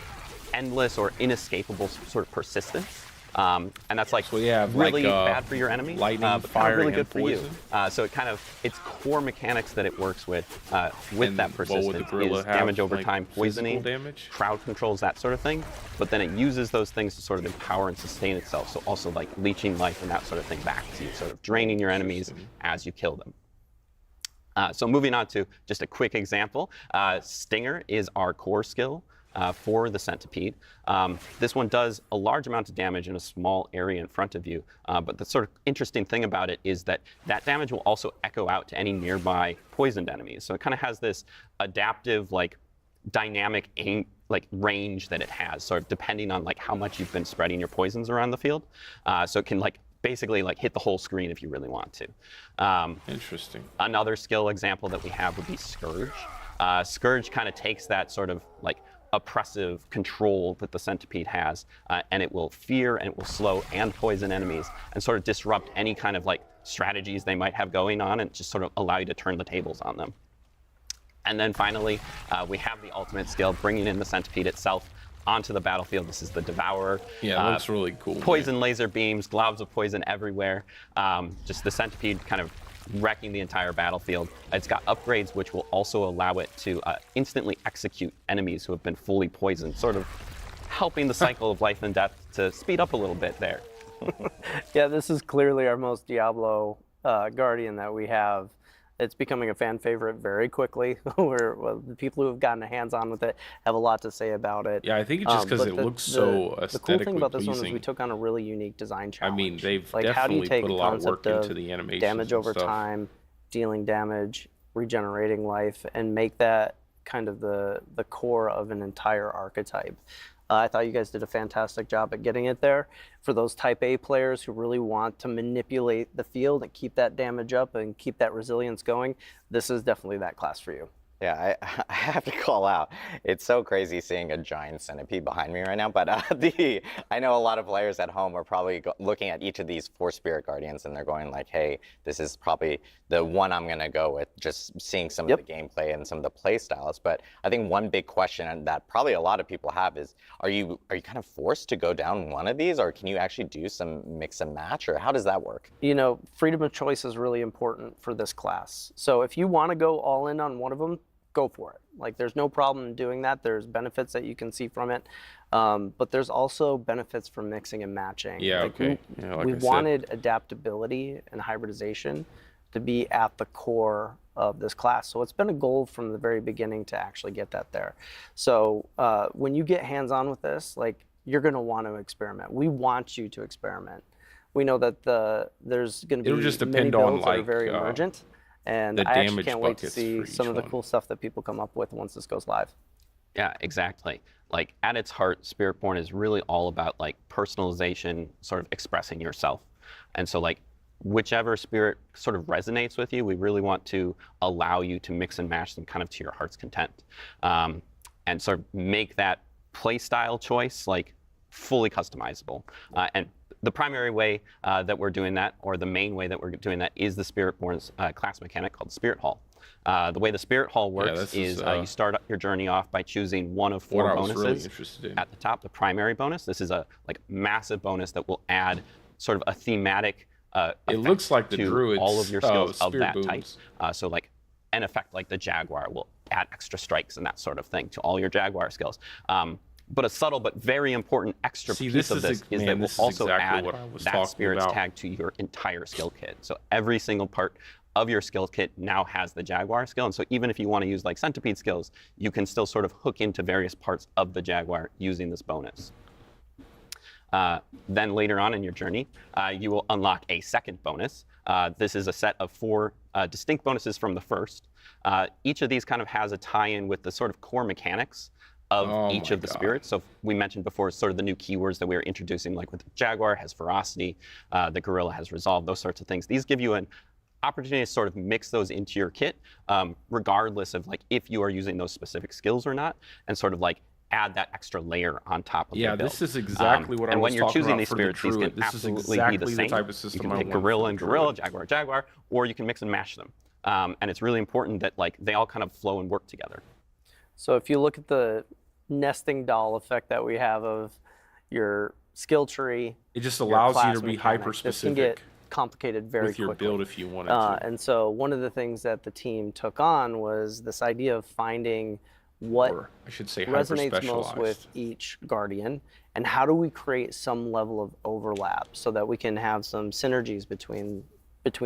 endless or inescapable sort of persistence. And that's like really bad for your enemy, lightning, but fire, really good and for poison. you. So it's core mechanics that it works with that persistence is have, damage over like, time, poisoning, damage? crowd controls, that sort of thing. But then it uses those things to sort of empower and sustain itself. So also like leeching life and that sort of thing back to you, sort of draining your enemies as you kill them. So moving on to just a quick example, Stinger is our core skill. For the centipede. This one does a large amount of damage in a small area in front of you, but the sort of interesting thing about it is that that damage will also echo out to any nearby poisoned enemies. So it kind of has this adaptive, like, dynamic range that it has, sort of depending on like how much you've been spreading your poisons around the field. So it can like basically like hit the whole screen if you really want to. Interesting. Another skill example that we have would be Scourge. Scourge kind of takes that sort of like oppressive control that the centipede has, and it will fear and it will slow and poison enemies and sort of disrupt any kind of like strategies they might have going on and just sort of allow you to turn the tables on them. And then finally, we have the ultimate skill, bringing in the centipede itself onto the battlefield. This is the Devourer. Yeah, it looks really cool. Poison laser beams, globs of poison everywhere. Just the centipede kind of wrecking the entire battlefield. It's got upgrades which will also allow it to instantly execute enemies who have been fully poisoned, sort of helping the cycle of life and death to speed up a little bit there. Yeah, this is clearly our most Diablo Guardian that we have. It's becoming a fan favorite very quickly. The people who have gotten hands-on with it have a lot to say about it. Yeah, I think it's just because it looks so aesthetically The cool thing about this one pleasing. is we took on a really unique design challenge. I mean, they've like, how do you definitely take put a lot of work into the animations damage over and stuff. time, dealing damage, regenerating life, and make that kind of the core of an entire archetype. I thought you guys did a fantastic job at getting it there. For those Type A players who really want to manipulate the field and keep that damage up and keep that resilience going, this is definitely that class for you. Yeah, I have to call out. It's so crazy seeing a giant centipede behind me right now, but I know a lot of players at home are probably looking at each of these 4 Spirit Guardians and they're going like, hey, this is probably the one I'm going to go with, just seeing some of the gameplay and some of the play styles. But I think one big question that probably a lot of people have is, are you kind of forced to go down one of these, or can you actually do some mix and match, or how does that work? You know, freedom of choice is really important for this class. So if you want to go all in on one of them, go for it. Like, there's no problem in doing that. There's benefits that you can see from it, but there's also benefits from mixing and matching. Yeah, like, okay. Like we wanted adaptability and hybridization to be at the core of this class. So it's been a goal from the very beginning to actually get that there. So when you get hands-on with this, like, you're going to want to experiment. We want you to experiment. We know that there's going to be just many depend on, builds that are like, very emergent. And the I actually damage can't wait to buckets see for each some of the one. cool stuff that people come up with once this goes live. Yeah, exactly. Like, at its heart, Spiritborn is really all about like personalization, sort of expressing yourself. And so like, whichever spirit sort of resonates with you, we really want to allow you to mix and match them kind of to your heart's content. And sort of make that play style choice like fully customizable. And the primary way that we're doing that, or the main way that we're doing that, is the Spiritborn's class mechanic called Spirit Hall. The way the Spirit Hall works is you start your journey off by choosing one of 4 bonuses at the top. The primary bonus. This is a like massive bonus that will add sort of a thematic it looks like the to Druid's all of your skills of that Spirit type. So like an effect like the Jaguar will add extra strikes and that sort of thing to all your Jaguar skills. But a subtle but very important extra piece of this is that we'll also add that Spirit's tag to your entire skill kit. So every single part of your skill kit now has the Jaguar skill. And so even if you want to use like centipede skills, you can still sort of hook into various parts of the Jaguar using this bonus. Then later on in your journey, you will unlock a second bonus. This is a set of 4 distinct bonuses from the first. Each of these kind of has a tie-in with the sort of core mechanics of each of the spirits. So we mentioned before sort of the new keywords that we were introducing, like with the Jaguar has ferocity, the Gorilla has resolve, those sorts of things. These give you an opportunity to sort of mix those into your kit, regardless of like if you are using those specific skills or not, and sort of like add that extra layer on top of the build. This is exactly what I was talking about. And when you're choosing these for the spirits, these can Druid. This is absolutely exactly be the same. type of system you I can pick want gorilla for and the gorilla, Druid. jaguar, jaguar, or you can mix and match them. And it's really important that like they all kind of flow and work together. So if you look at the nesting doll effect that we have of your skill tree, it just allows you to be hyper hyper-specific. This can get complicated very with your quickly. build if you wanted to. And so one of the things that the team took on was this idea of finding what Or I should say resonates most hyper-specialized. with each guardian, and how do we create some level of overlap so that we can have some synergies between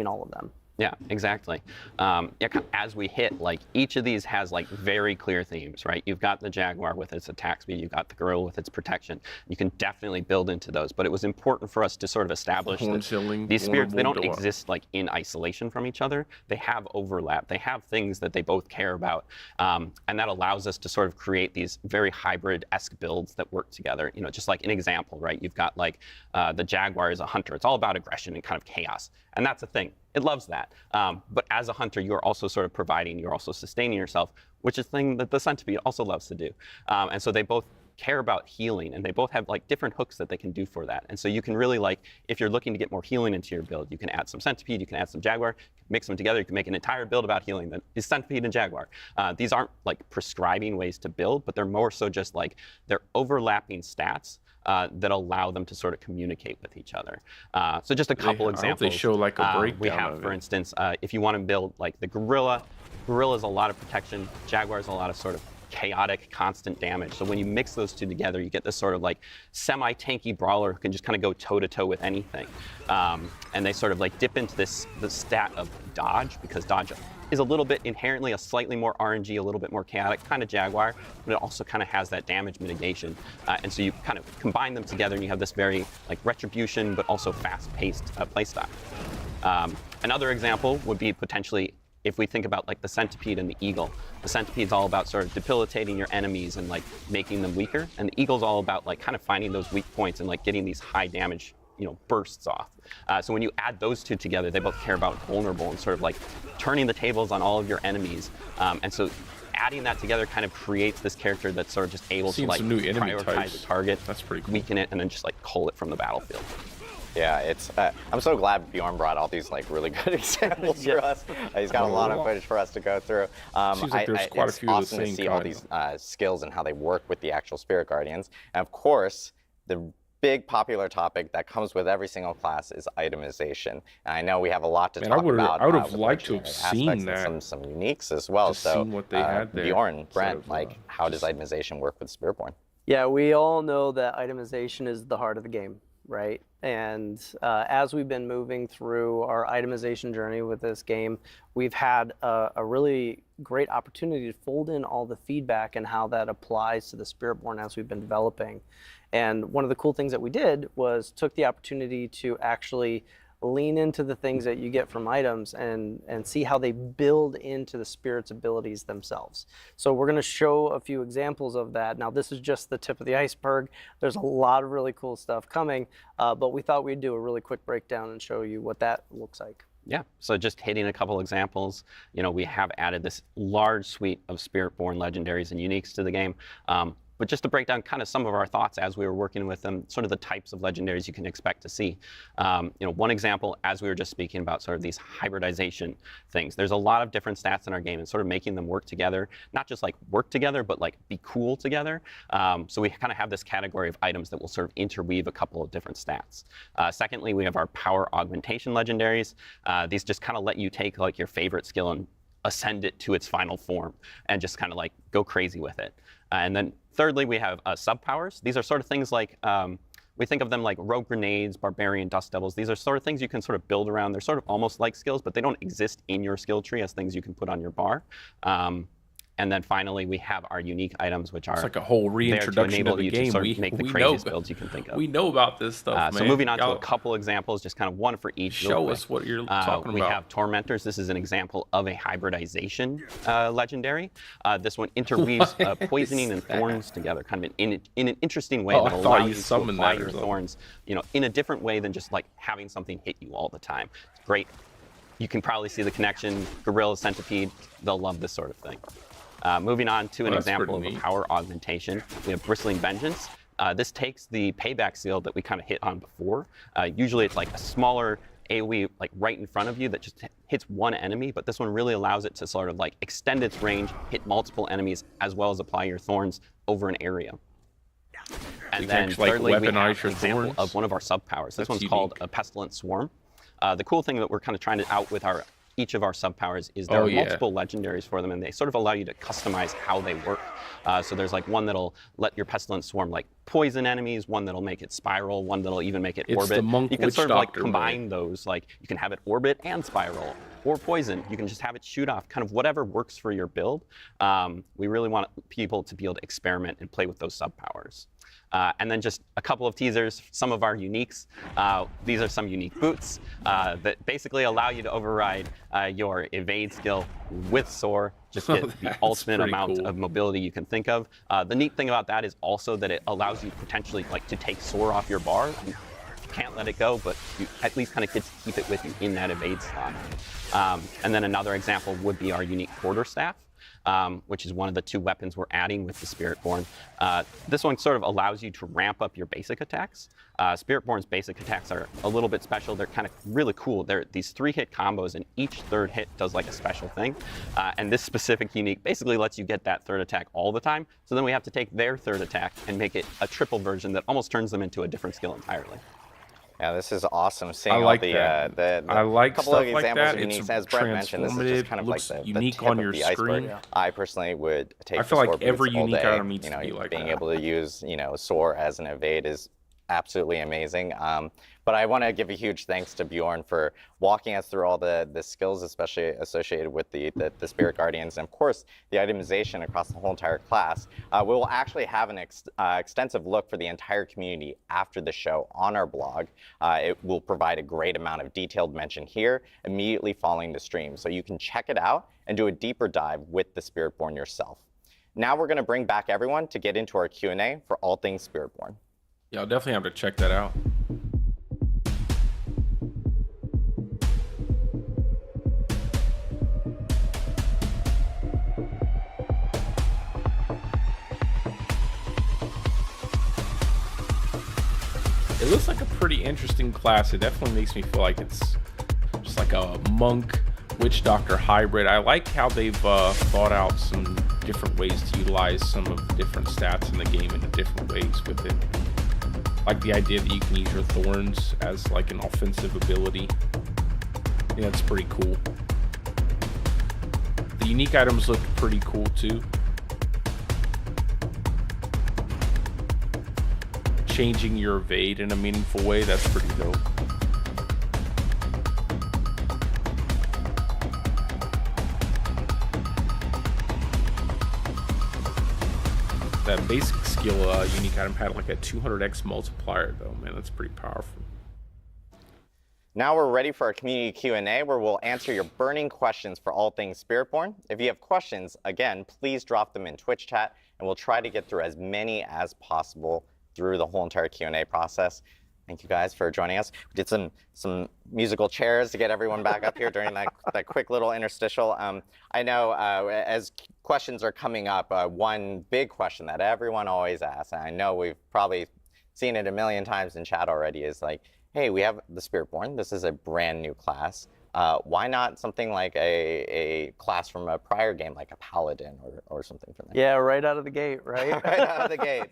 all of them. Yeah, exactly. As we hit, like each of these has like very clear themes, right? You've got the jaguar with its attack speed, you've got the gorilla with its protection. You can definitely build into those, but it was important for us to sort of establish that these spirits, they don't exist like in isolation from each other. They have overlap. They have things that they both care about, and that allows us to sort of create these very hybrid-esque builds that work together. You know, just like an example, right? You've got like the jaguar is a hunter. It's all about aggression and kind of chaos, and that's a thing. It loves that. But as a hunter, you're also sort of providing, you're also sustaining yourself, which is a thing that the centipede also loves to do. And so they both care about healing, and they both have like different hooks that they can do for that. And so you can really like, if you're looking to get more healing into your build, you can add some centipede, you can add some jaguar, mix them together, you can make an entire build about healing that is centipede and jaguar. These aren't like prescribing ways to build, but they're more so just like, they're overlapping stats that allow them to sort of communicate with each other. So just a couple examples. I hope they show like a breakdown we have, for instance, if you want to build like the gorilla, gorilla's a lot of protection, jaguar's a lot of sort of chaotic, constant damage. So when you mix those two together, you get this sort of like semi-tanky brawler who can just kind of go toe-to-toe with anything. And they sort of like dip into the stat of dodge, because dodge is a little bit inherently a slightly more RNG, a little bit more chaotic, kind of jaguar, but it also kind of has that damage mitigation. And so you kind of combine them together and you have this very like retribution, but also fast-paced playstyle. Another example would be potentially if we think about like the centipede and the eagle. The centipede's all about sort of debilitating your enemies and like making them weaker, and the eagle's all about like kind of finding those weak points and like getting these high damage, you know, bursts off. So when you add those two together, they both care about vulnerable and sort of like turning the tables on all of your enemies. And so adding that together kind of creates this character that's sort of just able to like prioritize the target, that's pretty cool. Weaken it, and then just like cull it from the battlefield. Yeah, it's. I'm so glad Bjorn brought all these like really good examples for us. He's got a lot of footage for us to go through. Seems like there's quite a few of the same It's awesome to see all these skills and how they work with the actual spirit guardians. And of course, the big popular topic that comes with every single class is itemization. And I know we have a lot to talk about. I would have liked to have seen that. And some uniques as well. So seen what they had there. Bjorn, Brent, like how does itemization work with Spiritborn? Yeah, we all know that itemization is the heart of the game, right? And as we've been moving through our itemization journey with this game, we've had a really great opportunity to fold in all the feedback and how that applies to the Spiritborn as we've been developing. And one of the cool things that we did was took the opportunity to actually lean into the things that you get from items and see how they build into the spirit's abilities themselves. So we're going to show a few examples of that. Now this is just the tip of the iceberg. There's a lot of really cool stuff coming, but we thought we'd do a really quick breakdown and show you what that looks like. Yeah, so just hitting a couple examples, you know, we have added this large suite of Spiritborn legendaries and uniques to the game. But just to break down kind of some of our thoughts as we were working with them, sort of the types of legendaries you can expect to see. You know, one example, as we were just speaking about sort of these hybridization things, there's a lot of different stats in our game and sort of making them work together, not just like work together, but like be cool together. So we kind of have this category of items that will sort of interweave a couple of different stats. Secondly, we have our power augmentation legendaries. These just kind of let you take like your favorite skill and ascend it to its final form and just kind of like go crazy with it. And then thirdly, we have sub-powers. These are sort of things like, we think of them like rogue grenades, barbarian dust devils. These are sort of things you can sort of build around. They're sort of almost like skills, but they don't exist in your skill tree as things you can put on your bar. And then finally, we have our unique items, which are it's like a whole reintroduction to the game. Sort of make the craziest builds you can think of. We know about this stuff, man. So moving on to a couple examples, just kind of one for each. Show us what you're talking about. We have Tormentors. This is an example of a hybridization legendary. This one interweaves poisoning and thorns together, kind of in an interesting way that allows you to apply your thorns, you know, in a different way than just like having something hit you all the time. It's great. You can probably see the connection. Gorilla, centipede, they'll love this sort of thing. Moving on to an that's example of pretty a neat. power augmentation, we have Bristling Vengeance. This takes the payback seal that we kind of hit on before. Usually it's like a smaller AoE like right in front of you that just hits one enemy, but this one really allows it to sort of like extend its range, hit multiple enemies, as well as apply your thorns over an area. And then actually, like, thirdly, we weaponize have your an example thorns? of one of our sub-powers. This That's one's called unique. a Pestilent Swarm. The cool thing that we're kind of trying to out with each of our sub-powers is there are multiple legendaries for them, and they sort of allow you to customize how they work. So there's like one that'll let your Pestilent Swarm like poison enemies, one that'll make it spiral, one that'll even make it It's orbit. the monk You can witch sort of like doctor, combine those. Like you can have it orbit and spiral, or poison. You can just have it shoot off, kind of whatever works for your build. We really want people to be able to experiment and play with those sub-powers. And then just a couple of teasers, some of our uniques. These are some unique boots that basically allow you to override your evade skill with soar, just get the ultimate pretty amount cool. of mobility you can think of. The neat thing about that is also that it allows you potentially like to take soar off your bar. You can't let it go, but you at least kind of get to keep it with you in that evade slot. And then another example would be our unique quarterstaff. Which is one of the 2 weapons we're adding with the Spiritborn. This one sort of allows you to ramp up your basic attacks. Spiritborn's basic attacks are a little bit special. They're kind of really cool. They're these 3-hit combos, and each 3rd hit does like a special thing. And this specific unique basically lets you get that 3rd attack all the time. So then we have to take their 3rd attack and make it a triple version that almost turns them into a different skill entirely. Yeah, this is awesome. Seeing I like all that. the I like couple stuff of like examples that. of It's uniques. As Brett mentioned, this is just kind of like transformative, the looks unique tip on of your the iceberg. screen. I personally would take I feel the like sword every boots all unique day. item needs to be like being that. able to use soar as an evade is absolutely amazing. But I want to give a huge thanks to Bjorn for walking us through all the skills, especially associated with the Spirit Guardians, and of course the itemization across the whole entire class. We will actually have an extensive look for the entire community after the show on our blog. It will provide a great amount of detailed mention here immediately following the stream, so you can check it out and do a deeper dive with the Spiritborn yourself. Now we're going to bring back everyone to get into our Q&A for all things Spiritborn. Yeah, I'll definitely have to check that out. It looks like a pretty interesting class. It definitely makes me feel like it's just like a monk witch doctor hybrid. I like how they've thought out some different ways to utilize some of the different stats in the game in different ways with it. Like the idea that you can use your thorns as like an offensive ability. I think that's pretty cool. The unique items look pretty cool too. Changing your evade in a meaningful way, that's pretty dope. That basic skill unique item had like a 200x multiplier though, man, that's pretty powerful. Now we're ready for our community Q&A, where we'll answer your burning questions for all things Spiritborn. If you have questions, again, please drop them in Twitch chat, and we'll try to get through as many as possible through the whole entire Q&A process. Thank you guys for joining us. We did some musical chairs to get everyone back up here during that quick little interstitial. I know as questions are coming up, one big question that everyone always asks, and I know we've probably seen it a million times in chat already, is like, hey, we have the Spiritborn. This is a brand new class. Why not something like a class from a prior game, like a paladin or something from that? Yeah, right out of the gate, right? Right out of the gate.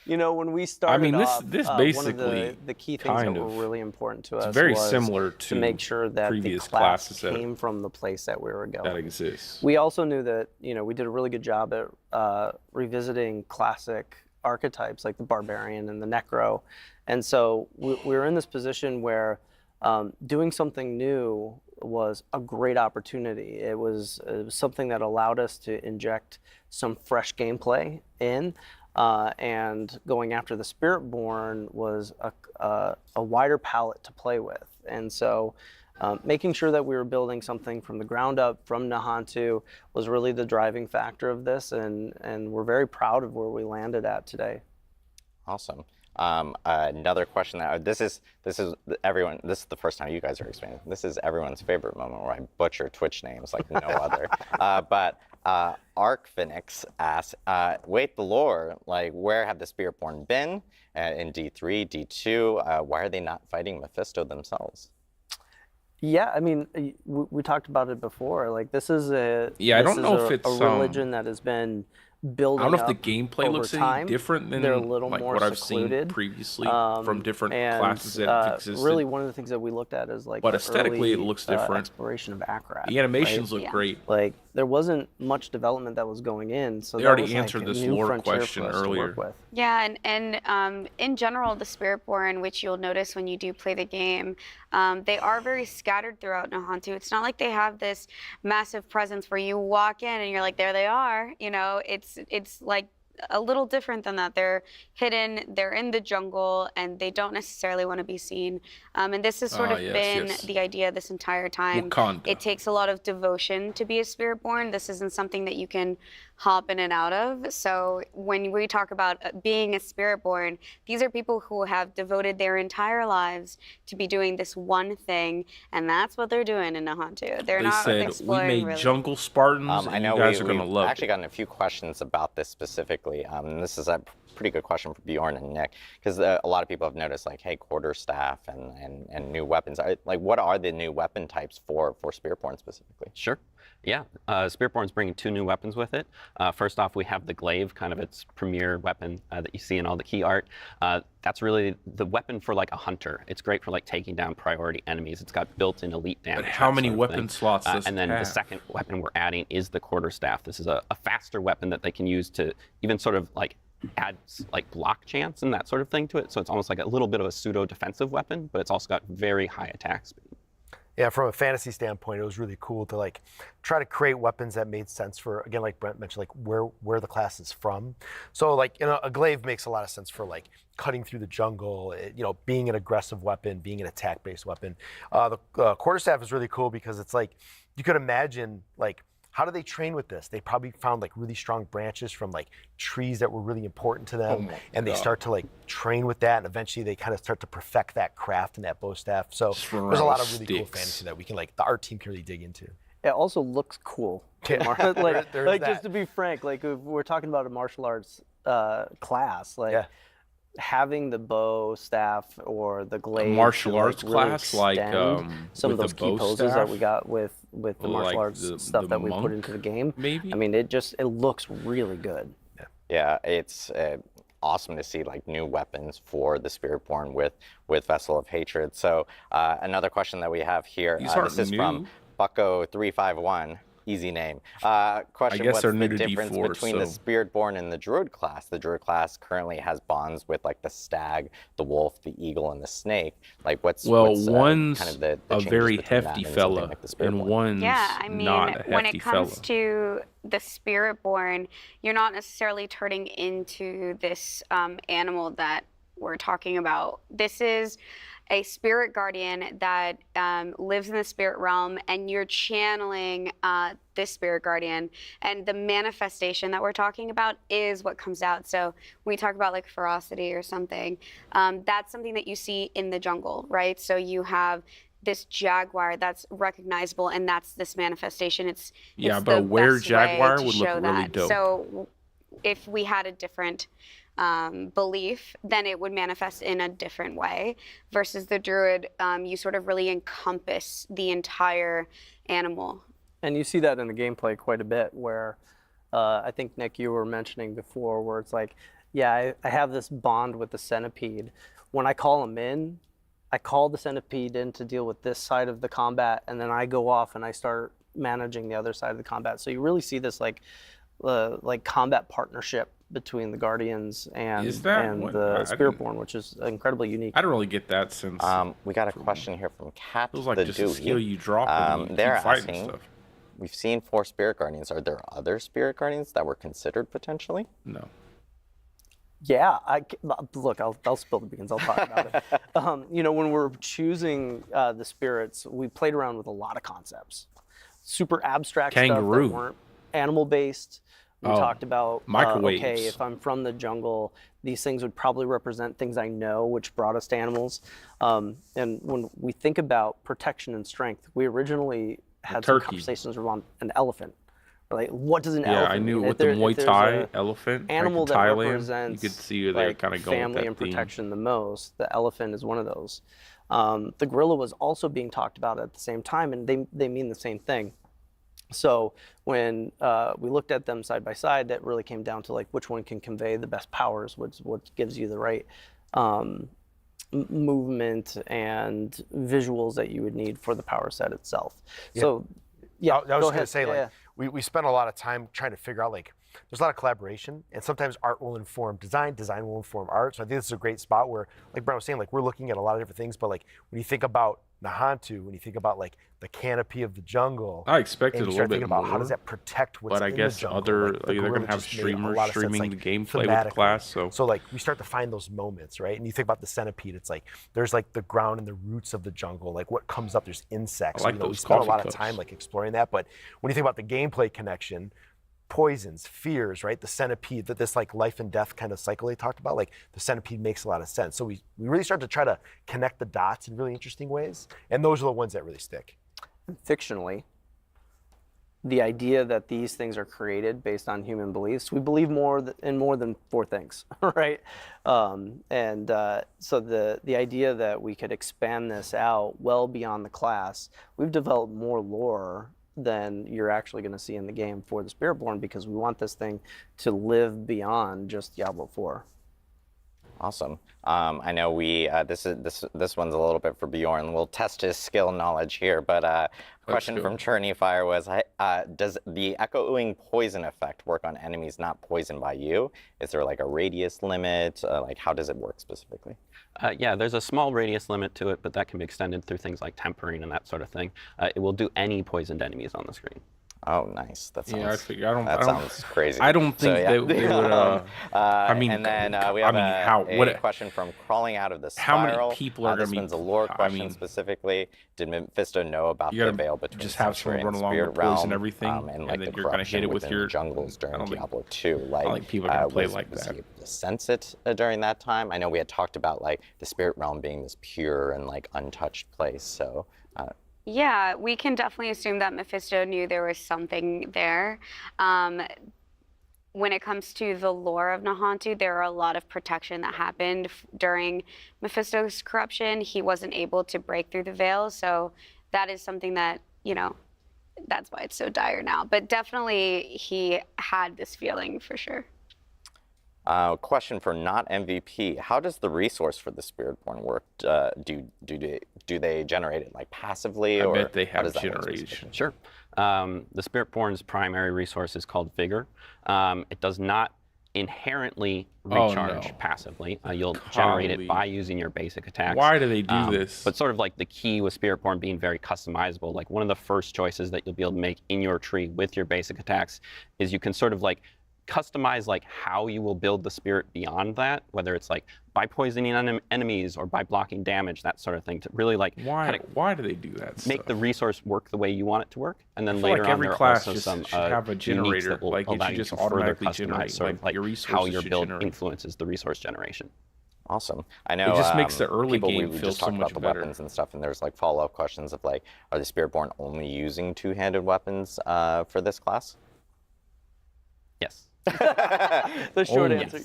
You know, when we started off, this one basically of the key things that were really important to us very was similar to to make sure that the previous class classes came from the place that we were going. that exists. We also knew that, we did a really good job at revisiting classic archetypes like the barbarian and the necro. And so we were in this position where doing something new was a great opportunity. It was something that allowed us to inject some fresh gameplay in, and going after the Spiritborn was a wider palette to play with. And so making sure that we were building something from the ground up from Nahantu was really the driving factor of this, and we're very proud of where we landed at today. Awesome. Another question that this is everyone. This is the first time you guys are explaining. This is everyone's favorite moment where I butcher Twitch names like no other. But Arcphoenix asks, wait, the lore, like where have the Spiritborn been in D3, D2? Why are they not fighting Mephisto themselves? Yeah, I mean, we talked about it before. Like this is a I don't know if it's a religion that has been building. I don't know up if the gameplay over looks time. any different than They're a little like more what I've secluded. seen previously from different classes that have existed. Really, one of the things that we looked at is like, but the aesthetically, early, it looks different. Exploration of Akrat. The animations look great. Like there wasn't much development that was going in, so they that already was answered like a this new lore frontier question for us to earlier. work with. Yeah, and in general, the Spiritborn, which you'll notice when you do play the game, they are very scattered throughout Nahantu. It's not like they have this massive presence where you walk in and you're like, there they are. You know, it's like a little different than that. They're hidden, they're in the jungle, and they don't necessarily want to be seen. And this has sort of been the idea this entire time. Wakanda. It takes a lot of devotion to be a Spiritborn. This isn't something that you can hop in and out of. So when we talk about being a Spiritborn, these are people who have devoted their entire lives to be doing this one thing, and that's what they're doing in Nahantu. They're not exploring. We made jungle Spartans, I and know you guys are going to we've love actually it. gotten a few questions about this specifically. This is a pretty good question for Bjorn and Nick, because a lot of people have noticed, like, hey, quarterstaff and new weapons. Like, what are the new weapon types for Spiritborn specifically? Sure. Yeah, Spiritborn's bringing 2 new weapons with it. First off, we have the glaive, kind of its premier weapon that you see in all the key art. That's really the weapon for like a hunter. It's great for like taking down priority enemies. It's got built-in elite damage. But how many sort of weapon thing. slots does And it then have? the second weapon we're adding is the quarterstaff. This is a faster weapon that they can use to even sort of like add like block chance and that sort of thing to it. So it's almost like a little bit of a pseudo-defensive weapon, but it's also got very high attack speed. Yeah, from a fantasy standpoint, it was really cool to like try to create weapons that made sense for, again, like Brent mentioned, like where the class is from. So like, you know, a glaive makes a lot of sense for like cutting through the jungle, you know, being an aggressive weapon, being an attack-based weapon. The quarterstaff is really cool because it's like, you could imagine like, how do they train with this? They probably found like really strong branches from like trees that were really important to them, and they start to like train with that, and eventually they kind of start to perfect that craft and that bow staff. So there's a lot of really cool fantasy that we can like, the art team can really dig into. It also looks cool. Like just to be frank, like if we're talking about a martial arts class, like having the bow staff or the glaive, martial arts really class, like some of with those the key bow poses staff? that we got with the martial like arts stuff that we put into the game. Maybe. I mean, it looks really good. Yeah, it's awesome to see like new weapons for the Spiritborn with Vessel of Hatred. So another question that we have here, this is from Bucko351. Easy name. Question, what's the difference between the Spiritborn and the Druid class? The Druid class currently has bonds with like the stag, the wolf, the eagle, and the snake. Like what's one's kind of the a changes very between hefty that fella, like and one's I mean, not a hefty when it comes fella. to the Spiritborn, you're not necessarily turning into this animal that we're talking about. This is a spirit guardian that lives in the spirit realm, and you're channeling this spirit guardian, and the manifestation that we're talking about is what comes out. So when we talk about like ferocity or something, that's something that you see in the jungle, right? So you have this jaguar that's recognizable, and that's this manifestation. It's but where jaguar would look really dope. So if we had a different belief, then it would manifest in a different way. Versus the druid, you sort of really encompass the entire animal. And you see that in the gameplay quite a bit, where I think, Nick, you were mentioning before, where it's like, yeah, I have this bond with the centipede. When I call him in, I call the centipede in to deal with this side of the combat, and then I go off and I start managing the other side of the combat. So you really see this like combat partnership between the Guardians and the Spiritborn, which is incredibly unique. I don't really get that sense. We got a question here from Cat It was like the just a skill you drop and you they're keep fighting asking, stuff. we've seen 4 Spirit Guardians. Are there other Spirit Guardians that were considered potentially? No. Yeah, look, I'll spill the beans. I'll talk about it. You know, when we're choosing the spirits, we played around with a lot of concepts. Super abstract stuff that weren't animal-based. We talked about, microwaves. Okay, if I'm from the jungle, these things would probably represent things I know, which brought us to animals. And when we think about protection and strength, we originally had some conversations around an elephant, Like, what does an Yeah, elephant I knew mean? with the Muay there's Thai a elephant, animal like that in Thailand, represents you could see they're like kind of going with family that and theme. protection the most, the elephant is one of those. The gorilla was also being talked about at the same time, and they mean the same thing. So when we looked at them side by side, that really came down to like which one can convey the best powers, what gives you the right movement and visuals that you would need for the power set itself. Yeah. So yeah, I was just gonna say, yeah. like, we spent a lot of time trying to figure out, like, there's a lot of collaboration, and sometimes art will inform design will inform art. So I think this is a great spot where, like Brian was saying, like, we're looking at a lot of different things, but like when you think about Nahantu, when you think about like the canopy of the jungle, I expected and a you little start bit thinking about more, how does that protect what's but I in guess the jungle. other like, the they're gorilla gonna have just made a streamers lot of sense, streaming like, the gameplay with the class. so like we start to find those moments, right? And you think about the centipede, it's like there's like the ground and the roots of the jungle, like what comes up. There's insects. I like you know, we those spent a coffee lot cups. of time like exploring that. But when you think about the gameplay connection, poisons, fears, right? The centipede, that this like life and death kind of cycle they talked about, like the centipede makes a lot of sense. So we really start to try to connect the dots in really interesting ways. And those are the ones that really stick. Fictionally, the idea that these things are created based on human beliefs, we believe in more than 4 things, right? So the idea that we could expand this out well beyond the class, we've developed more lore than you're actually going to see in the game for the Spiritborn, because we want this thing to live beyond just Diablo 4. Awesome. I know we this one's a little bit for Bjorn. We'll test his skill knowledge here, but a question from Churney Fire was, does the echoing poison effect work on enemies not poisoned by you? Is there like a radius limit? Like how does it work specifically? Yeah, there's a small radius limit to it, but that can be extended through things like tempering and that sort of thing. It will do any poisoned enemies on the screen. Oh, nice. That sounds, yeah, I figure, that sounds crazy. I don't think they would. I mean, and then we have a question from Crawling Out of the Spiral. How many people are going to be? This one's a lore question specifically. Did Mephisto know about the veil between just have someone run along with poison everything, and like then the you're going to hit it with your jungles during Diablo 2? Like, I don't think people are going to play like was that. he able to sense it during that time? I know we had talked about like the spirit realm being this pure and like untouched place. So. Yeah, we can definitely assume that Mephisto knew there was something there. When it comes to the lore of Nahantu, there are a lot of protection that happened during Mephisto's corruption. He wasn't able to break through the veil, so that is something that, you know, that's why it's so dire now. But definitely he had this feeling for sure. Question for not MVP. How does the resource for the Spiritborn work? Do they generate it like passively? I or bet they have generation. Sure. The Spiritborn's primary resource is called Vigor. It does not inherently recharge passively. You'll generate it by using your basic attacks. Why do they do this? But sort of like the key with Spiritborn being very customizable, like one of the first choices that you'll be able to make in your tree with your basic attacks is you can sort of like customize like how you will build the spirit beyond that, whether it's like by poisoning enemies or by blocking damage, that sort of thing, to really like why do they do that make the resource work the way you want it to work. And then later like every on, class there are also should some have a generator, that will like it allow should you just to further automatically customize generate, sort of like, like your how resources your should build generate. influences the resource generation. Awesome. I know it just makes the early people, game we feel just so talked much about the better. weapons and stuff, and there's like follow-up questions of like, are the Spiritborn only using two-handed weapons for this class? Yes. The short answer.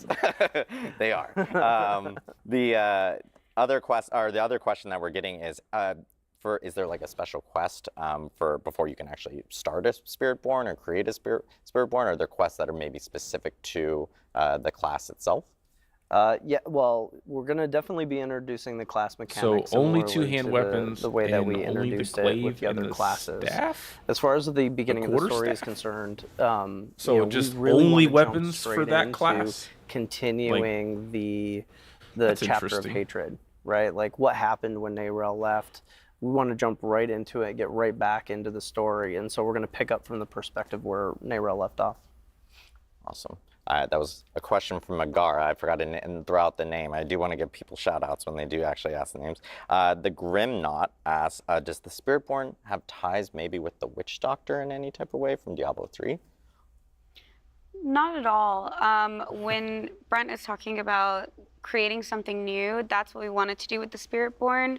They are. The other question that we're getting is, is there like a special quest for before you can actually start a Spiritborn or create a Spiritborn? Or are there quests that are maybe specific to the class itself? Yeah, well, we're going to definitely be introducing the class mechanics. So only similarly two-hand to weapons, the way that and we only the introduced it glaive with the other and the classes. staff? As far as the beginning of the story is quarterstaff? concerned, So you know, just we really only want to jump weapons for straight that into class? continuing the That's chapter of interesting. hatred, right? Like what happened when NikoWrex left. We want to jump right into it, get right back into the story, and so we're going to pick up from the perspective where NikoWrex left off. Awesome. That was a question from Megara. I forgot to throw out the name. I do want to give people shout outs when they do actually ask the names. The Grim Knot asks, does the Spiritborn have ties maybe with the Witch Doctor in any type of way from Diablo 3? Not at all. When Brent is talking about creating something new, that's what we wanted to do with the Spiritborn.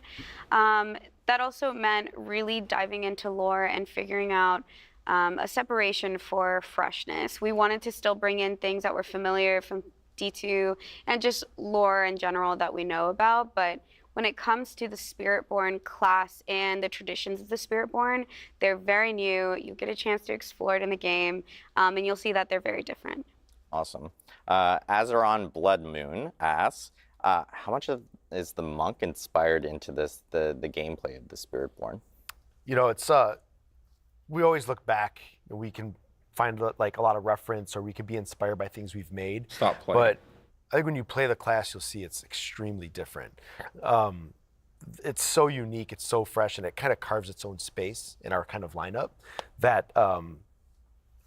That also meant really diving into lore and figuring out a separation for freshness. We wanted to still bring in things that were familiar from D2 and just lore in general that we know about, but when it comes to the Spiritborn class and the traditions of the Spiritborn, they're very new. You get a chance to explore it in the game, and you'll see that they're very different. Awesome. Azeron Blood Moon asks, how much is the monk inspired into this the gameplay of the Spiritborn? You know, it's we always look back and we can find like a lot of reference, or we can be inspired by things we've made. Stop playing. But I think when you play the class, you'll see it's extremely different. It's so unique, it's so fresh, and it kind of carves its own space in our kind of lineup that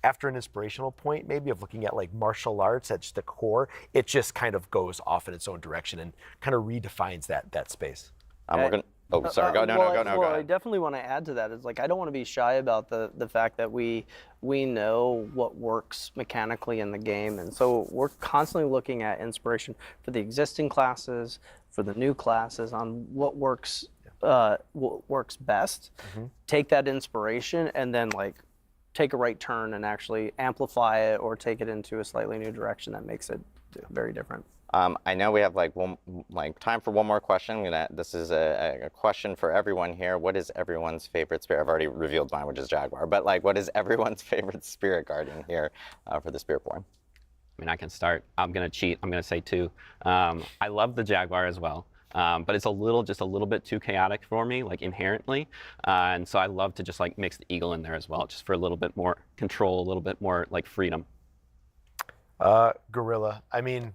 after an inspirational point, maybe of looking at like martial arts at just the core, it just kind of goes off in its own direction and kind of redefines that space. We're gonna. Oh, sorry. Go. No, go I ahead. definitely want to add to that. Is like I don't want to be shy about the fact that we know what works mechanically in the game, and so we're constantly looking at inspiration for the existing classes, for the new classes, on what works best. Take that inspiration and then like take a right turn and actually amplify it or take it into a slightly new direction that makes it very different. I know we have time for one more question. This is a question for everyone here. What is everyone's favorite spirit? I've already revealed mine, which is Jaguar. But like, what is everyone's favorite spirit guardian here for the Spiritborn? I mean, I can start. I'm gonna cheat. I'm gonna say 2. I love the Jaguar as well. But it's just a little bit too chaotic for me, like inherently. And so I love to just like mix the Eagle in there as well, just for a little bit more control, a little bit more like freedom. Gorilla. I mean,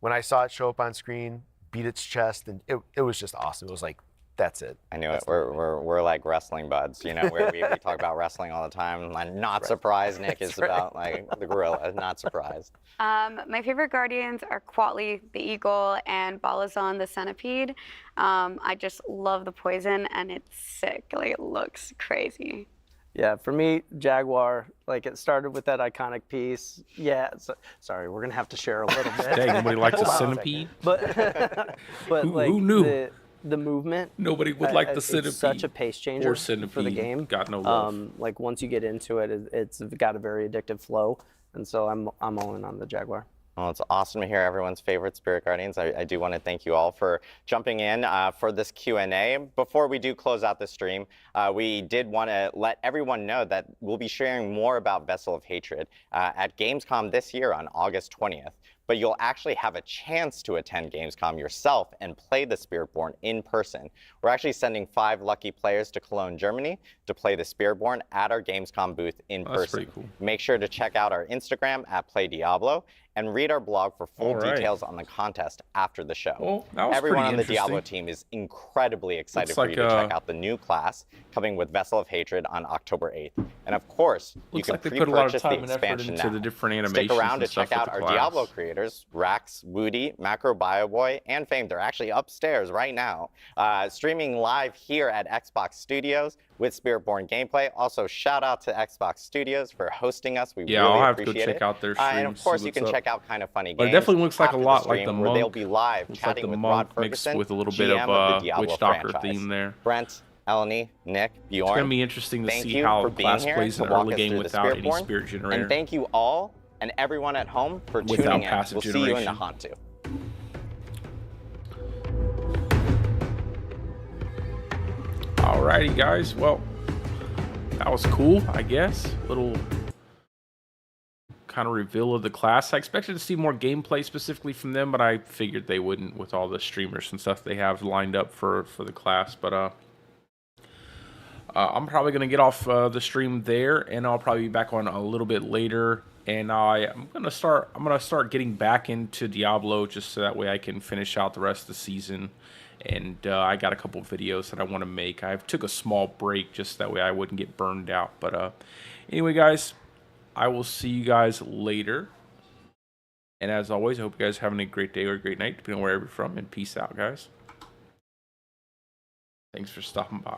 when I saw it show up on screen, beat its chest, and it was just awesome. It was like, that's it. I knew it. We're like wrestling buds, you know, where we talk about wrestling all the time. I'm not surprised Nick is about like the gorilla. Not surprised. My favorite guardians are Quatli, the eagle, and Balazon, the centipede. I just love the poison, and it's sick. Like, it looks crazy. Yeah, for me, Jaguar, like it started with that iconic piece. Yeah, sorry, we're gonna have to share a little bit. Dang, nobody likes a centipede. But who knew? The movement. Nobody would like the centipede. It's such a pace changer for the game. Got no love. Like once you get into it, it's got a very addictive flow, and so I'm all in on the Jaguar. Well, it's awesome to hear everyone's favorite Spirit Guardians. I do want to thank you all for jumping in for this Q&A. Before we do close out the stream, we did want to let everyone know that we'll be sharing more about Vessel of Hatred at Gamescom this year on August 20th. But you'll actually have a chance to attend Gamescom yourself and play the Spiritborn in person. We're actually sending 5 lucky players to Cologne, Germany to play the Spiritborn at our Gamescom booth in person. That's pretty cool. Make sure to check out our Instagram at PlayDiablo and read our blog for full details on the contest after the show. Well, that was Everyone on the pretty Diablo team is incredibly excited for you to check out the new class coming with Vessel of Hatred on October 8th. And of course, you can pre-purchase the expansion now. The different animations. Stick around to check out our Diablo creators, Rax, Woody, Macro BioBoy, and Fame. They're actually upstairs right now, streaming live here at Xbox Studios with Spiritborn gameplay. Also, shout out to Xbox Studios for hosting us. We really I'll have appreciate to go check out their stream. And of course, you can check out Kind of Funny Games. But it definitely looks like a lot like the where Monk. they'll be live chatting with Rod Ferguson, with a little bit GM of the Diablo Witch Doctor franchise. theme there. Brent, Eleni, Nick, Bjorn. It's going to be interesting to thank see you how for the class being here plays to in an walk early us game through the without any Spiritborn. spirit generator. And thank you all and everyone at home for Without tuning in. passive We'll see you in generation. Nahantu. Alrighty, guys. Well, that was cool, I guess. Little kind of reveal of the class. I expected to see more gameplay specifically from them, but I figured they wouldn't with all the streamers and stuff they have lined up for the class. But I'm probably gonna get off the stream there, and I'll probably be back on a little bit later. And I'm gonna start getting back into Diablo just so that way I can finish out the rest of the season. And I got a couple videos that I want to make. I took a small break just that way I wouldn't get burned out. But anyway, guys, I will see you guys later. And as always, I hope you guys are having a great day or a great night, depending on wherever you're from. And peace out, guys. Thanks for stopping by.